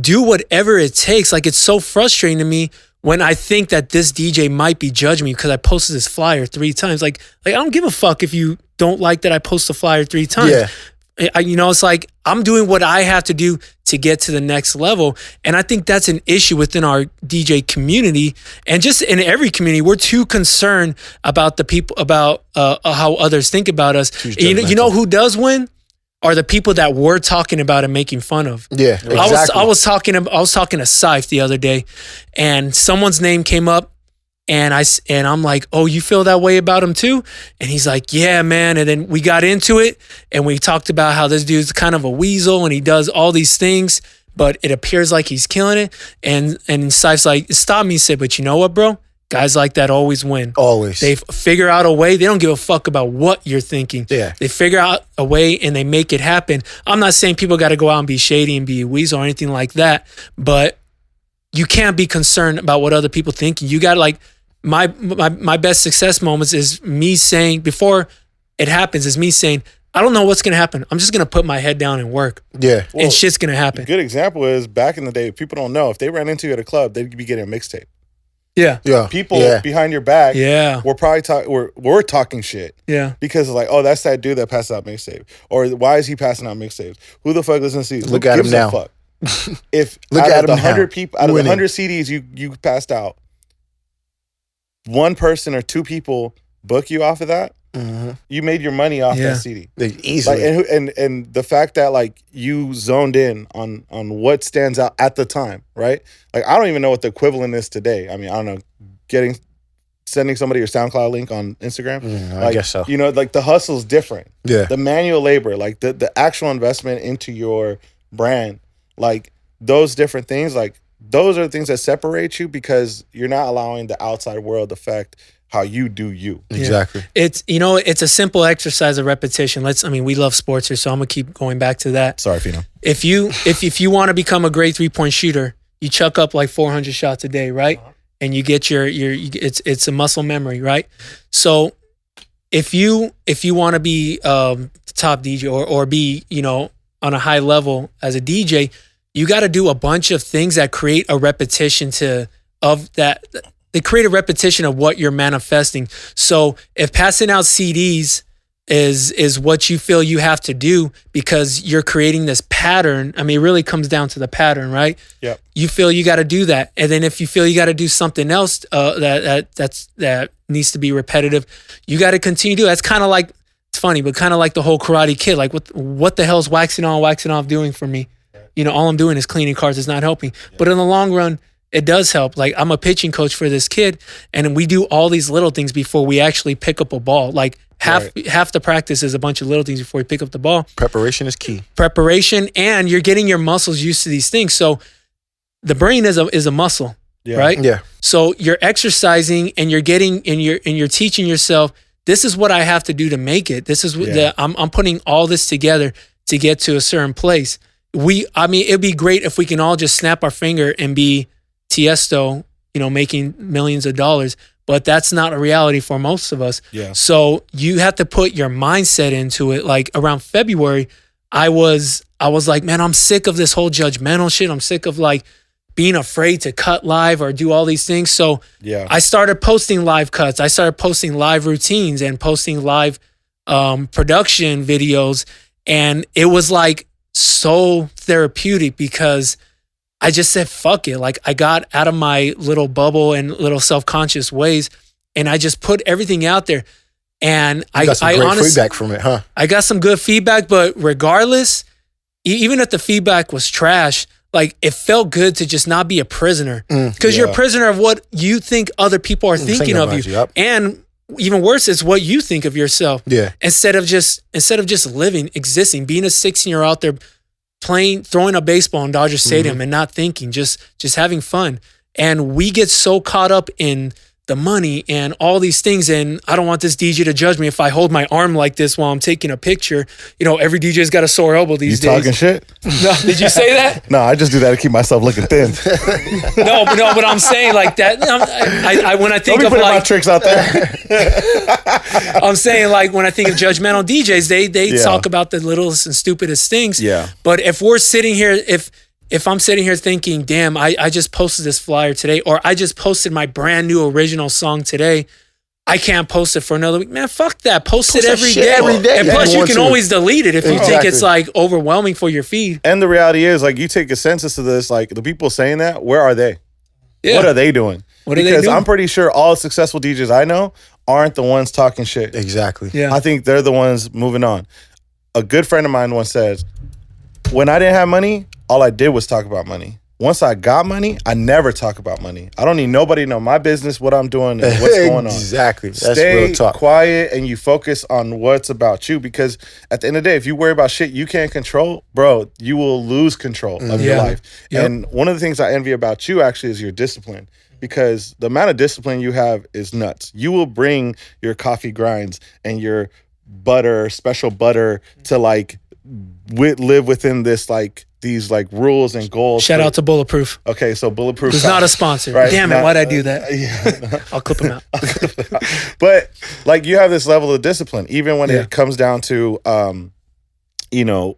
do whatever it takes. Like, it's so frustrating to me when I think that this DJ might be judging me because I posted this flyer 3 times. Like I don't give a fuck if you don't like that I post a flyer 3 times.
Yeah.
It's like I'm doing what I have to do to get to the next level. And I think that's an issue within our DJ community and just in every community. We're too concerned about the people, about how others think about us. You know who does win? Are the people that we're talking about and making fun of.
Yeah, exactly.
I was talking to Syph the other day, and someone's name came up, and I'm like, oh, you feel that way about him too? And he's like, yeah, man. And then we got into it, and we talked about how this dude's kind of a weasel, and he does all these things, but it appears like he's killing it. And Syph's like, stop me, said, but you know what, bro? Guys like that always win.
Always.
They figure out a way. They don't give a fuck about what you're thinking.
Yeah.
They figure out a way and they make it happen. I'm not saying people got to go out and be shady and be a weasel or anything like that, but you can't be concerned about what other people think. You got to, like, my best success moments is me saying, before it happens, is me saying, I don't know what's going to happen. I'm just going to put my head down and work.
Yeah.
And shit's going to happen.
A good example is back in the day, people don't know, if they ran into you at a club, they'd be getting a mixtape.
Yeah.
People behind your back we're probably we're talking shit.
Yeah.
Because it's like, oh, that's that dude that passes out mixtape. Or why is he passing out mixtapes? Who the fuck listens to these?
Look at him now.
Fuck? If
Look
out
at
of the
him
100 people, out of the
Winning.
100 CDs you passed out, one person or 2 people book you off of that, you made your money off that CD.
Easily.
Like, and the fact that, like, you zoned in on what stands out at the time, right? Like, I don't even know what the equivalent is today. I mean, I don't know, sending somebody your SoundCloud link on Instagram.
I guess so.
Like, the hustle's different.
Yeah.
The manual labor, like the actual investment into your brand, like those different things, like those are the things that separate you because you're not allowing the outside world to affect how you do you.
Exactly.
It's it's a simple exercise of repetition. We love sports here, so I'm gonna keep going back to that.
Sorry, Fino.
If you want to become a great 3-point shooter, you chuck up like 400 shots a day, right? And you get it's a muscle memory, right? So if you want to be top DJ or be on a high level as a DJ, you got to do a bunch of things that create a repetition of that. They create a repetition of what you're manifesting. So if passing out CDs is what you feel you have to do because you're creating this pattern, it really comes down to the pattern, right?
Yeah.
You feel you got to do that. And then if you feel you got to do something else that needs to be repetitive, you got to continue to do it. That's kind of like, it's funny, but kind of like the whole Karate Kid. Like, what the hell's waxing on, waxing off doing for me? All I'm doing is cleaning cars. It's not helping. Yeah. But in the long run, it does help. Like, I'm a pitching coach for this kid, and we do all these little things before we actually pick up a ball. Like, half the practice is a bunch of little things before you pick up the ball.
Preparation is key.
Preparation, and you're getting your muscles used to these things. So the brain is a muscle, right?
Yeah.
So you're exercising, and you're getting, and you're teaching yourself, this is what I have to do to make it. This is what I'm putting all this together to get to a certain place. It'd be great if we can all just snap our finger and be Tiesto, making millions of dollars. but that's not a reality for most of us.
Yeah.
So you have to put your mindset into it. Like around February, I was like, man, I'm sick of this whole judgmental shit. I'm sick of like being afraid to cut live or do all these things. So I started posting live cuts. I started posting live routines and posting live production videos. And it was like so therapeutic because I just said, fuck it. Like I got out of my little bubble and little self-conscious ways and I just put everything out there. And I
got some great
honestly,
feedback from it, huh?
I got some good feedback, but regardless, even if the feedback was trash, like it felt good to just not be a prisoner because you're a prisoner of what you think other people are thinking of you.
Yep.
And even worse is what you think of yourself.
Yeah.
Instead of just living, existing, being a 16-year-old out there playing, throwing a baseball in Dodger Stadium and not thinking, just having fun. And we get so caught up in the money and all these things. And I don't want this DJ to judge me if I hold my arm like this while I'm taking a picture. You know, every DJ's got a sore elbow these days.
You talking shit?
No, did you say that?
No, I just do that to keep myself looking thin.
No, but I'm saying like that. When I think
Don't be
of
putting
like
my tricks out there.
I'm saying like when I think of judgmental DJs, they talk about the littlest and stupidest things.
Yeah.
But if we're sitting here, if I'm sitting here thinking, damn, I just posted this flyer today, or I just posted my brand new original song today, I can't post it for another week. Man, fuck that. Post it every day.
Every day.
And plus, you can always delete it if you think it's like overwhelming for your feed.
And the reality is, like, you take a census of this, like, the people saying that, where are they?
Yeah.
What are they doing? Because I'm pretty sure all successful DJs I know aren't the ones talking shit.
Exactly.
Yeah.
I think they're the ones moving on. A good friend of mine once says, when I didn't have money, all I did was talk about money. Once I got money, I never talk about money. I don't need nobody to know my business, what I'm doing, and what's going on.
Exactly. That's
Stay
real talk.
quiet and you focus on what's about you, because at the end of the day, if you worry about shit you can't control, bro, you will lose control of your life. Yep. And one of the things I envy about you actually is your discipline, because the amount of discipline you have is nuts. You will bring your coffee grinds and your butter, special butter, to like live within this like these like rules and goals.
Shout out to Bulletproof.
Okay, so Bulletproof
is not a sponsor. Right? Damn it, why'd I do that?
Yeah.
I'll clip them out.
But like you have this level of discipline, even when it comes down to you know,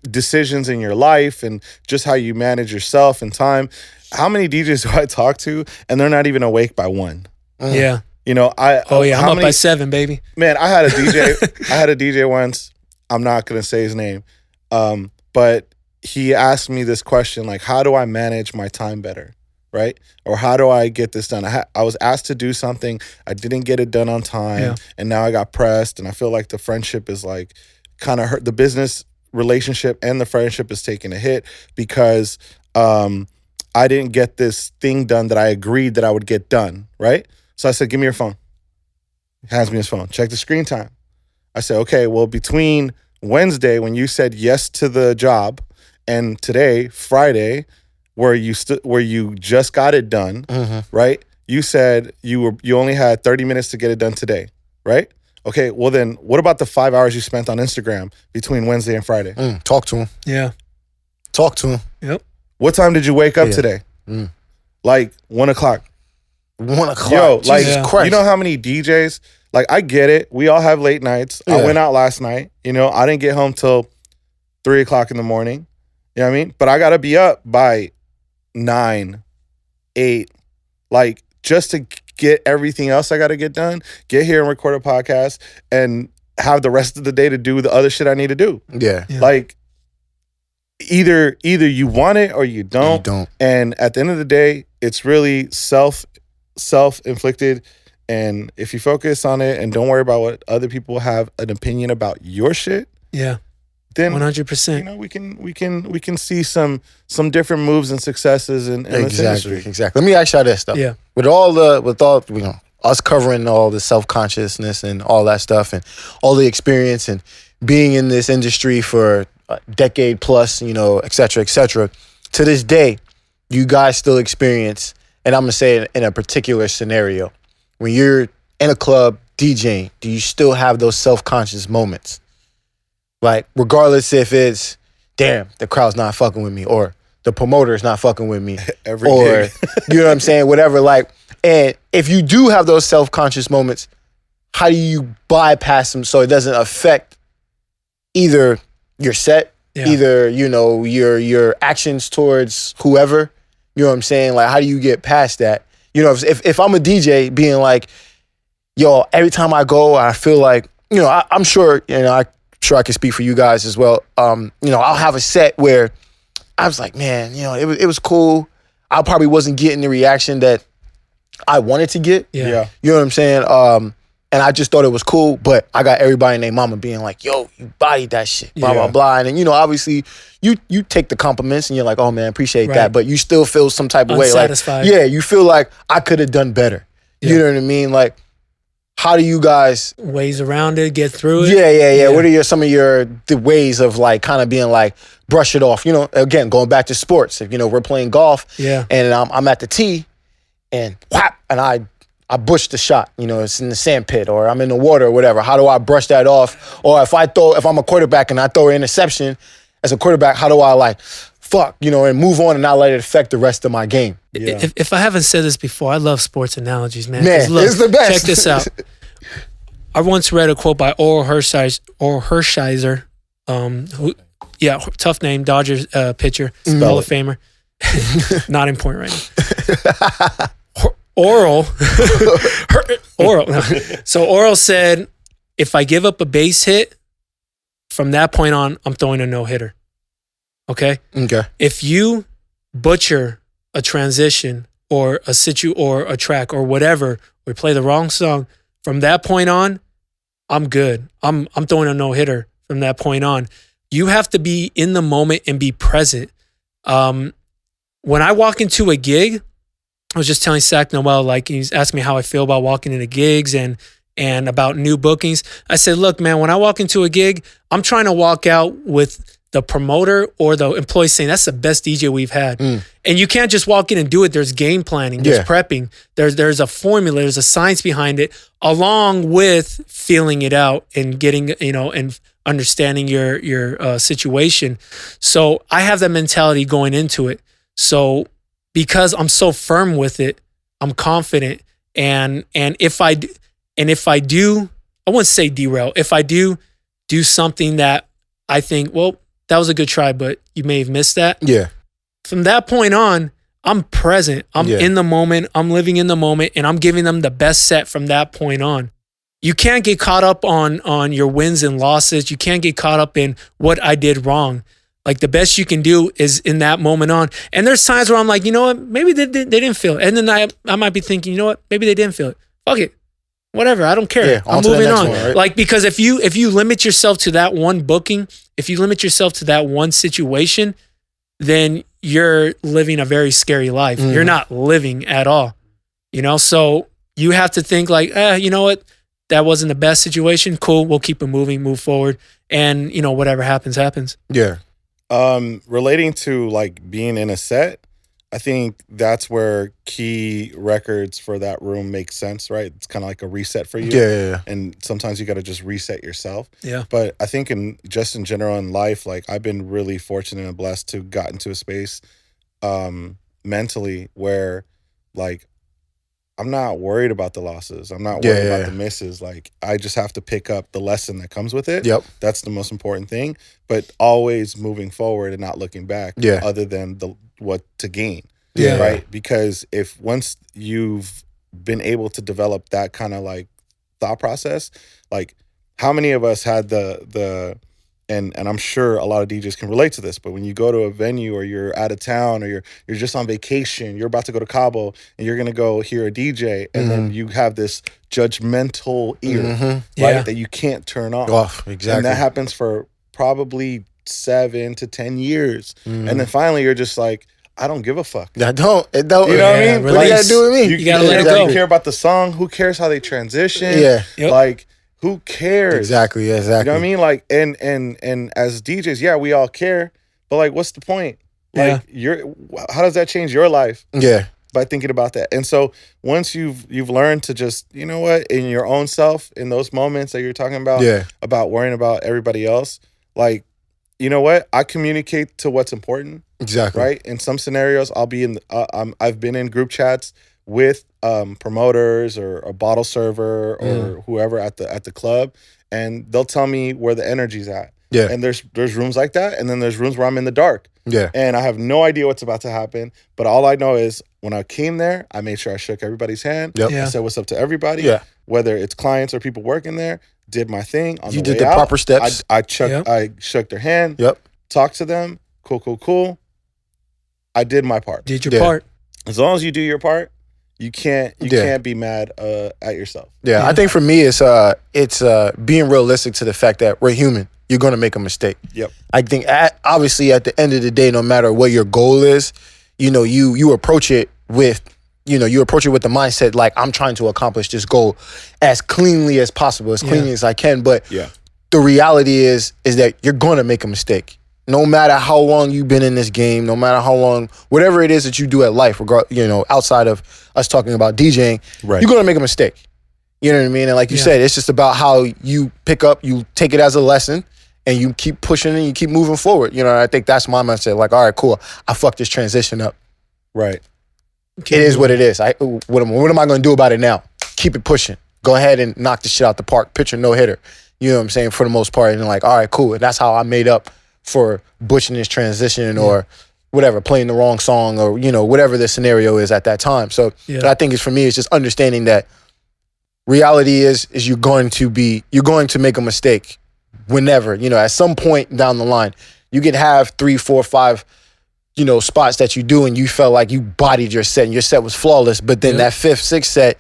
decisions in your life and just how you manage yourself and time. How many DJs do I talk to and they're not even awake by 1?
Yeah.
You know, I'm
up by 7, baby.
Man, I had a DJ once. I'm not gonna say his name, but he asked me this question, like, how do I manage my time better, right? Or how do I get this done? I was asked to do something, I didn't get it done on time, and now I got pressed, and I feel like the friendship is like kind of hurt. The business relationship and the friendship is taking a hit because I didn't get this thing done that I agreed that I would get done, right? So I said, give me your phone. He hands me his phone. Check the screen time. I said, okay, well, between Wednesday when you said yes to the job and today, Friday, where you just got it done, right? You said you only had 30 minutes to get it done today, right? Okay, well then, what about the 5 hours you spent on Instagram between Wednesday and Friday?
Talk to him.
Yeah.
Talk to him.
Yep.
What time did you wake up today? Like 1 o'clock.
1 o'clock.
Yo, like,
Jesus Christ.
you know how many DJs, like, I get it. We all have late nights. I went out last night. You know, I didn't get home till 3 o'clock in the morning. You know what I mean? But I got to be up by 9, 8, like, just to get everything else I got to get done, get here and record a podcast, and have the rest of the day to do the other shit I need to do.
Yeah.
Like, either you want it or you don't.
You don't.
And at the end of the day, it's really self-inflicted. And if you focus on it and don't worry about what other people have an opinion about your shit, then
100%.
You know, we can see some different moves and successes in this industry.
Exactly. Let me ask y'all this stuff.
Yeah.
With all you know, us covering all the self-consciousness and all that stuff and all the experience and being in this industry for a decade plus, you know, et cetera, to this day, you guys still experience, and I'm gonna say it in a particular scenario, when you're in a club DJing, do you still have those self-conscious moments? Like, regardless if it's, damn, the crowd's not fucking with me, or the promoter's not fucking with me,
Every
or
day.
you know what I'm saying, whatever. Like, And if you do have those self-conscious moments, how do you bypass them so it doesn't affect either your set, either, you know, your actions towards whoever? You know what I'm saying? Like, how do you get past that? You know, if I'm a DJ being like, yo, every time I go, I feel like, you know, I'm sure, you know, I'm sure I can speak for you guys as well. You know, I'll have a set where I was like, man, you know, it was cool. I probably wasn't getting the reaction that I wanted to get.
Yeah.
You know what I'm saying? And I just thought it was cool, but I got everybody and their mama being like, yo, you bodied that shit, blah, blah, blah. And then, you know, obviously you take the compliments and you're like, oh man, appreciate that. But you still feel some type of way. Like, yeah, you feel like I could have done better. You know what I mean? Like, how do you guys
ways around it, get through it?
Yeah. What are some of the ways of like kind of being like brush it off? You know, again, going back to sports. If you know we're playing golf, and I'm at the tee, and whap, and I bush the shot. You know, it's in the sand pit, or I'm in the water, or whatever. How do I brush that off? Or if I'm a quarterback and I throw an interception as a quarterback, how do I like fuck, you know, and move on and not let it affect the rest of my game?
Yeah. If I haven't said this before, I love sports anatogies, man.
Man,
look,
it's the best.
Check this out. I once read a quote by Oral Hershiser, who, tough name, Dodgers pitcher, Hall of Famer. Not important right now. Oral. So Oral said, if I give up a base hit, from that point on, I'm throwing a no-hitter. Okay? If you butcher a transition or or a track or whatever, or play the wrong song, from that point on, I'm good. I'm throwing a no-hitter from that point on. You have to be in the moment and be present. When I walk into a gig, I was just telling Sack Noel, like, he's asking me how I feel about walking into gigs and about new bookings. I said, look, man, when I walk into a gig, I'm trying to walk out with the promoter or the employee saying, that's the best DJ we've had. And you can't just walk in and do it. There's game planning, there's prepping, there's a formula, there's a science behind it, along with feeling it out and getting, you know, and understanding your situation. So I have that mentality going into it. So because I'm so firm with it, I'm confident. And if I do, I wouldn't say derail. If I do something that I think, well, that was a good try, but you may have missed that. Yeah. From that point on, I'm present. I'm in the moment. I'm living in the moment, and I'm giving them the best set from that point on. You can't get caught up on your wins and losses. You can't get caught up in what I did wrong. Like, the best you can do is in that moment on. And there's times where I'm like, you know what? Maybe they didn't feel it. And then I might be thinking, you know what? Maybe they didn't feel it. Fuck it. Whatever. I don't care. Yeah, I'm moving on. One, right? Like, because if you limit yourself to that one booking, if you limit yourself to that one situation, then you're living a very scary life. You're not living at all. You know, so you have to think like, you know what? That wasn't the best situation. Cool. We'll keep it moving, move forward. And, you know, whatever happens, happens.
Yeah.
Relating to like being in a set, I think that's where key records for that room make sense, right? It's kind of like a reset for you.
Yeah.
And sometimes you got to just reset yourself.
Yeah.
But I think in general in life, like, I've been really fortunate and blessed to got into a space mentally where, like, I'm not worried about the losses. I'm not worried about the misses. Like, I just have to pick up the lesson that comes with it.
Yep.
That's the most important thing. But always moving forward and not looking back.
Yeah.
Other than what to gain.
Yeah.
Right. Because if once you've been able to develop that kind of like thought process, like, how many of us had and I'm sure a lot of DJs can relate to this, but when you go to a venue or you're out of town or you're just on vacation, you're about to go to Cabo and you're going to go hear a DJ, and then you have this judgmental ear, right, that you can't turn off.
Exactly.
And that happens for probably 7 to 10 years. And then finally you're just like, I don't give a fuck.
It don't.
You know what I mean?
What do you got to do with me?
You got to let it go.
You care about the song. Who cares how they transition?
Yeah.
Yep.
Like, who cares?
Exactly.
You know what I mean? Like, and as DJs, we all care, but like, what's the point? Like, how does that change your life?
Yeah.
By thinking about that. And so once you've learned to just, you know what, in your own self, in those moments that you're talking about, about worrying about everybody else, like, you know what, I communicate to what's important.
Exactly.
Right. In some scenarios, I'll be I've been in group chats with promoters or a bottle server or whoever at the club, and they'll tell me where the energy's at.
Yeah.
And there's rooms like that, and then there's rooms where I'm in the dark.
Yeah.
And I have no idea what's about to happen, but all I know is when I came there, I made sure I shook everybody's hand.
Yep.
Yeah.
I said what's up to everybody.
Yeah.
Whether it's clients or people working there, did my thing. On
You
the
did
way
the
out,
proper steps.
I shook their hand.
Yep.
Talked to them. Cool. I did my part.
Did your part.
As long as you do your part, you can't be mad at yourself.
Yeah, I think for me it's being realistic to the fact that we're human. You're going to make a mistake.
Yep.
I think obviously at the end of the day, no matter what your goal is, you approach it with the mindset like I'm trying to accomplish this goal as cleanly as possible, as cleanly as I can. But the reality is that you're going to make a mistake. No matter how long you've been in this game, no matter how long, whatever it is that you do at life, outside of us talking about DJing, you're going to make a mistake. You know what I mean? And like you said, it's just about how you pick up, you take it as a lesson, and you keep pushing and you keep moving forward. And I think that's my mindset. Like, all right, cool. I fucked this transition up.
Right.
It is what it is. What am I going to do about it now? Keep it pushing. Go ahead and knock the shit out the park. Pitch a no-hitter. You know what I'm saying? For the most part. And like, all right, cool. And that's how I made up for butchering this transition or whatever, playing the wrong song or, whatever the scenario is at that time. So I think for me, it's just understanding that reality is you're going to make a mistake whenever, at some point down the line. You could have 3, 4, 5, spots that you do and you felt like you bodied your set and your set was flawless, but then that 5th, 6th set,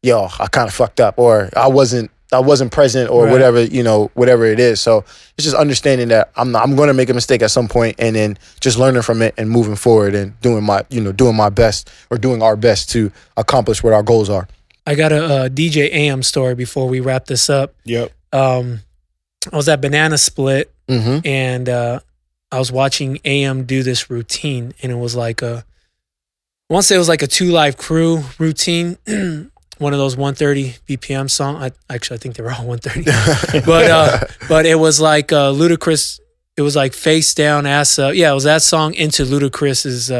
I kind of fucked up or I wasn't present or whatever, whatever it is. So it's just understanding that I'm going to make a mistake at some point and then just learning from it and moving forward and doing my best or doing our best to accomplish what our goals are.
I got a DJ AM story before we wrap this up.
Yep.
I was at Banana Split and I was watching AM do this routine, and it was like I want to say it was like a 2 Live Crew routine. One of those 130 BPM songs. I think they were all 130. but it was like Ludacris. It was like face down, ass up. Yeah, it was that song into Ludacris's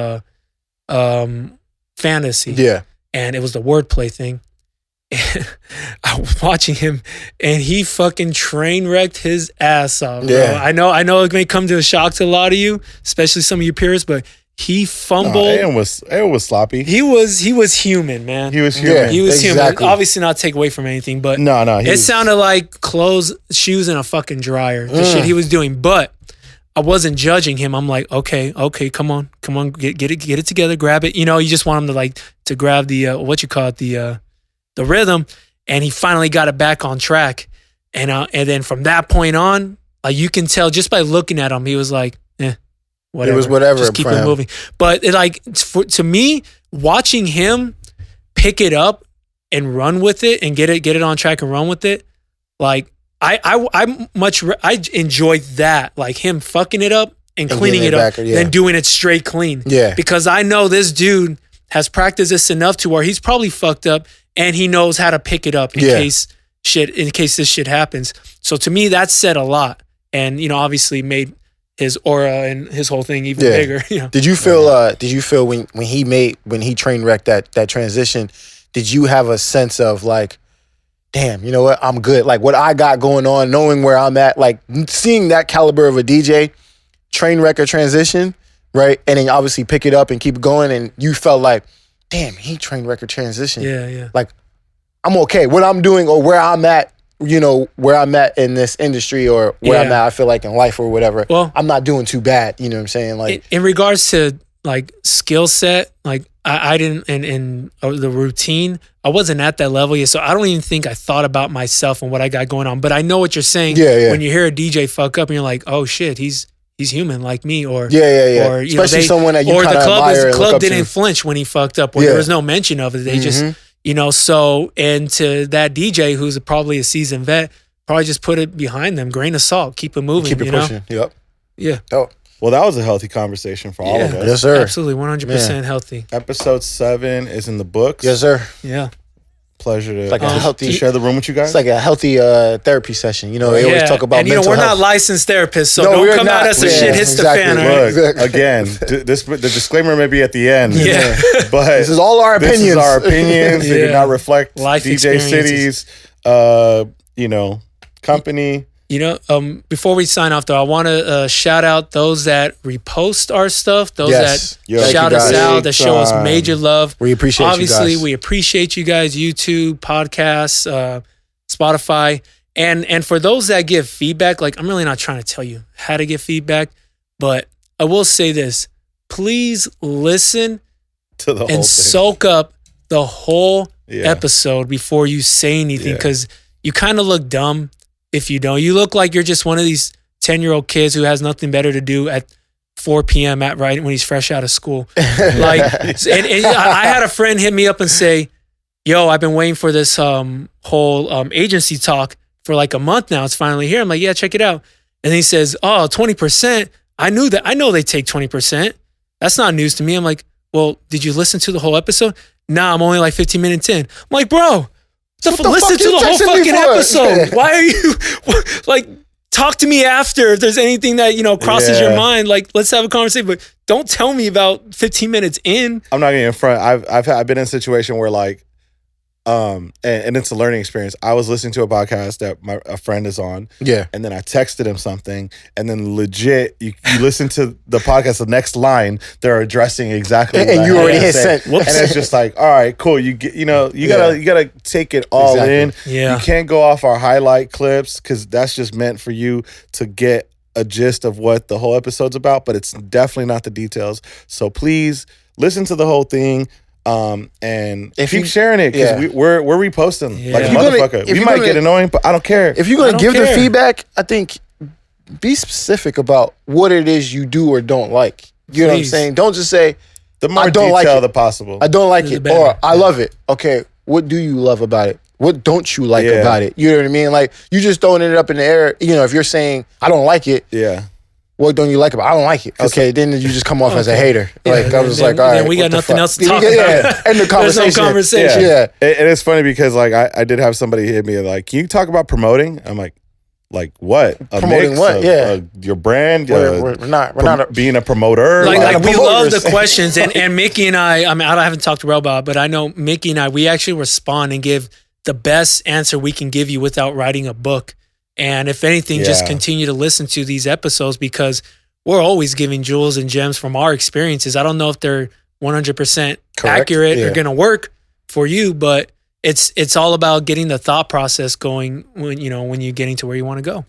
Fantasy.
Yeah.
And it was the wordplay thing. And I was watching him, and he fucking train wrecked his ass off. Bro.
Yeah.
I know it may come to a shock to a lot of you, especially some of your peers, but he fumbled.
It was sloppy.
He was human, man.
He was human.
Yeah,
He was
exactly.
human. Obviously not take away from anything, but
No.
it sounded like clothes, shoes, and a fucking dryer. The shit he was doing, but I wasn't judging him. I'm like, okay, come on, get it together, grab it. You just want him to grab the the rhythm, and he finally got it back on track. And then from that point on, like you can tell just by looking at him, he was like, whatever.
It was whatever.
Just keep it moving. But to me, watching him pick it up and run with it and get it on track and run with it, like I enjoyed that, like him fucking it up and cleaning it up, then doing it straight clean.
Yeah.
Because I know this dude has practiced this enough to where he's probably fucked up and he knows how to pick it up in case this shit happens. So to me, that said a lot, and obviously made his aura and his whole thing even bigger.
Did you feel when he train wrecked that transition, did you have a sense of like, damn, you know what, I'm good, like what I got going on, knowing where I'm at, like seeing that caliber of a DJ train wreck a transition, right? And then obviously pick it up and keep going, and you felt like, damn, he train wreck a transition.
Yeah.
Like, I'm okay. What I'm doing or where I'm at, where I'm at in this industry or where I'm at, I feel like in life or whatever, well, I'm not doing too bad. You know what I'm saying? Like
in regards to like skill set, like I didn't, in the routine, I wasn't at that level yet. So I don't even think I thought about myself and what I got going on. But I know what you're saying.
Yeah.
When you hear a DJ fuck up and you're like, oh shit, he's human like me, or
or especially someone that you kind of admire.
The club didn't flinch when he fucked up. When there was no mention of it, they just so, and to that DJ who's probably a seasoned vet, probably just put it behind them, grain of salt, keep it moving,
keep it pushing. Yep.
Yeah.
Oh.
Well, that was a healthy conversation for all of us.
Yes, sir.
Absolutely, 100% healthy.
Episode 7 is in the books.
Yes, sir.
Yeah.
pleasure to,
like a healthy,
to share the room with you guys.
It's like a healthy therapy session. You know, they always talk about
and
mental
we're
health.
not licensed therapists, so don't come at us if shit hits the fan. Right?
Look, again, the disclaimer may be at the end.
Yeah.
But
this is all our opinions.
This is our opinions. They do not reflect
Life
DJ City's, company.
You know, before we sign off, though, I want to shout out those that repost our stuff, those that shout us out, that show us major love.
We appreciate you guys.
Obviously, we appreciate you guys, YouTube, podcasts, Spotify. And for those that give feedback, like, I'm really not trying to tell you how to give feedback, but I will say this. Please listen
to the whole
and
thing.
soak up the whole episode before you say anything, because you kind of look dumb if you don't. You look like you're just one of these 10-year-old kids who has nothing better to do at 4 p.m. when he's fresh out of school. Like, and I had a friend hit me up and say, yo, I've been waiting for this whole agency talk for like a month now. It's finally here. I'm like, yeah, check it out. And he says, oh, 20%. I knew that. I know they take 20%. That's not news to me. I'm like, well, did you listen to the whole episode? Nah, I'm only like 15 minutes in. I'm like, bro, listen to the whole fucking episode. Why are you like, talk to me after if there's anything that, you know, crosses your mind. Like, let's have a conversation, but don't tell me about 15 minutes in.
I'm not getting in front. I've been in a situation where like, and it's a learning experience. I was listening to a podcast that a friend is on. Yeah. And then I texted him something, and then legit, you listen to the podcast, the next line, they're addressing exactly what
and you already hit sent.
And it's just like, all right, cool. You gotta take it all in.
Yeah.
You can't go off our highlight clips because that's just meant for you to get a gist of what the whole episode's about, but it's definitely not the details. So please listen to the whole thing. And if keep sharing it, because we're reposting like a motherfucker. We might get annoying, but I don't care.
If you're gonna give the feedback, I think be specific about what it is you do or don't like. You know what I'm saying? Don't just say
the more detail the possible.
I don't like it, or I love it. Okay, what do you love about it? What don't you like about it? You know what I mean? Like, you just throwing it up in the air. You know, if you're saying I don't like it, what don't you like about it? I don't like it. Okay, then you just come off as a hater. Like, I was like, all right,
we got nothing else to talk about.
End the conversation.
There's no conversation.
Yeah. And it's funny because like I did have somebody hit me like, can you talk about promoting? I'm like what?
Promoting what?
Your brand?
We're not
being a promoter.
Like we love the questions, and Miki and I mean, I haven't talked to Rell about it, but I know Miki and I, we actually respond and give the best answer we can give you without writing a book. And if anything, just continue to listen to these episodes, because we're always giving jewels and gems from our experiences. I don't know if they're 100% accurate or going to work for you, but it's all about getting the thought process going when you're getting to where you want to go.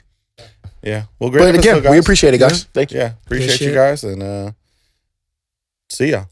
Yeah. Well, great.
But again, we appreciate it, guys. Thank you.
Yeah. Appreciate you guys, and see ya.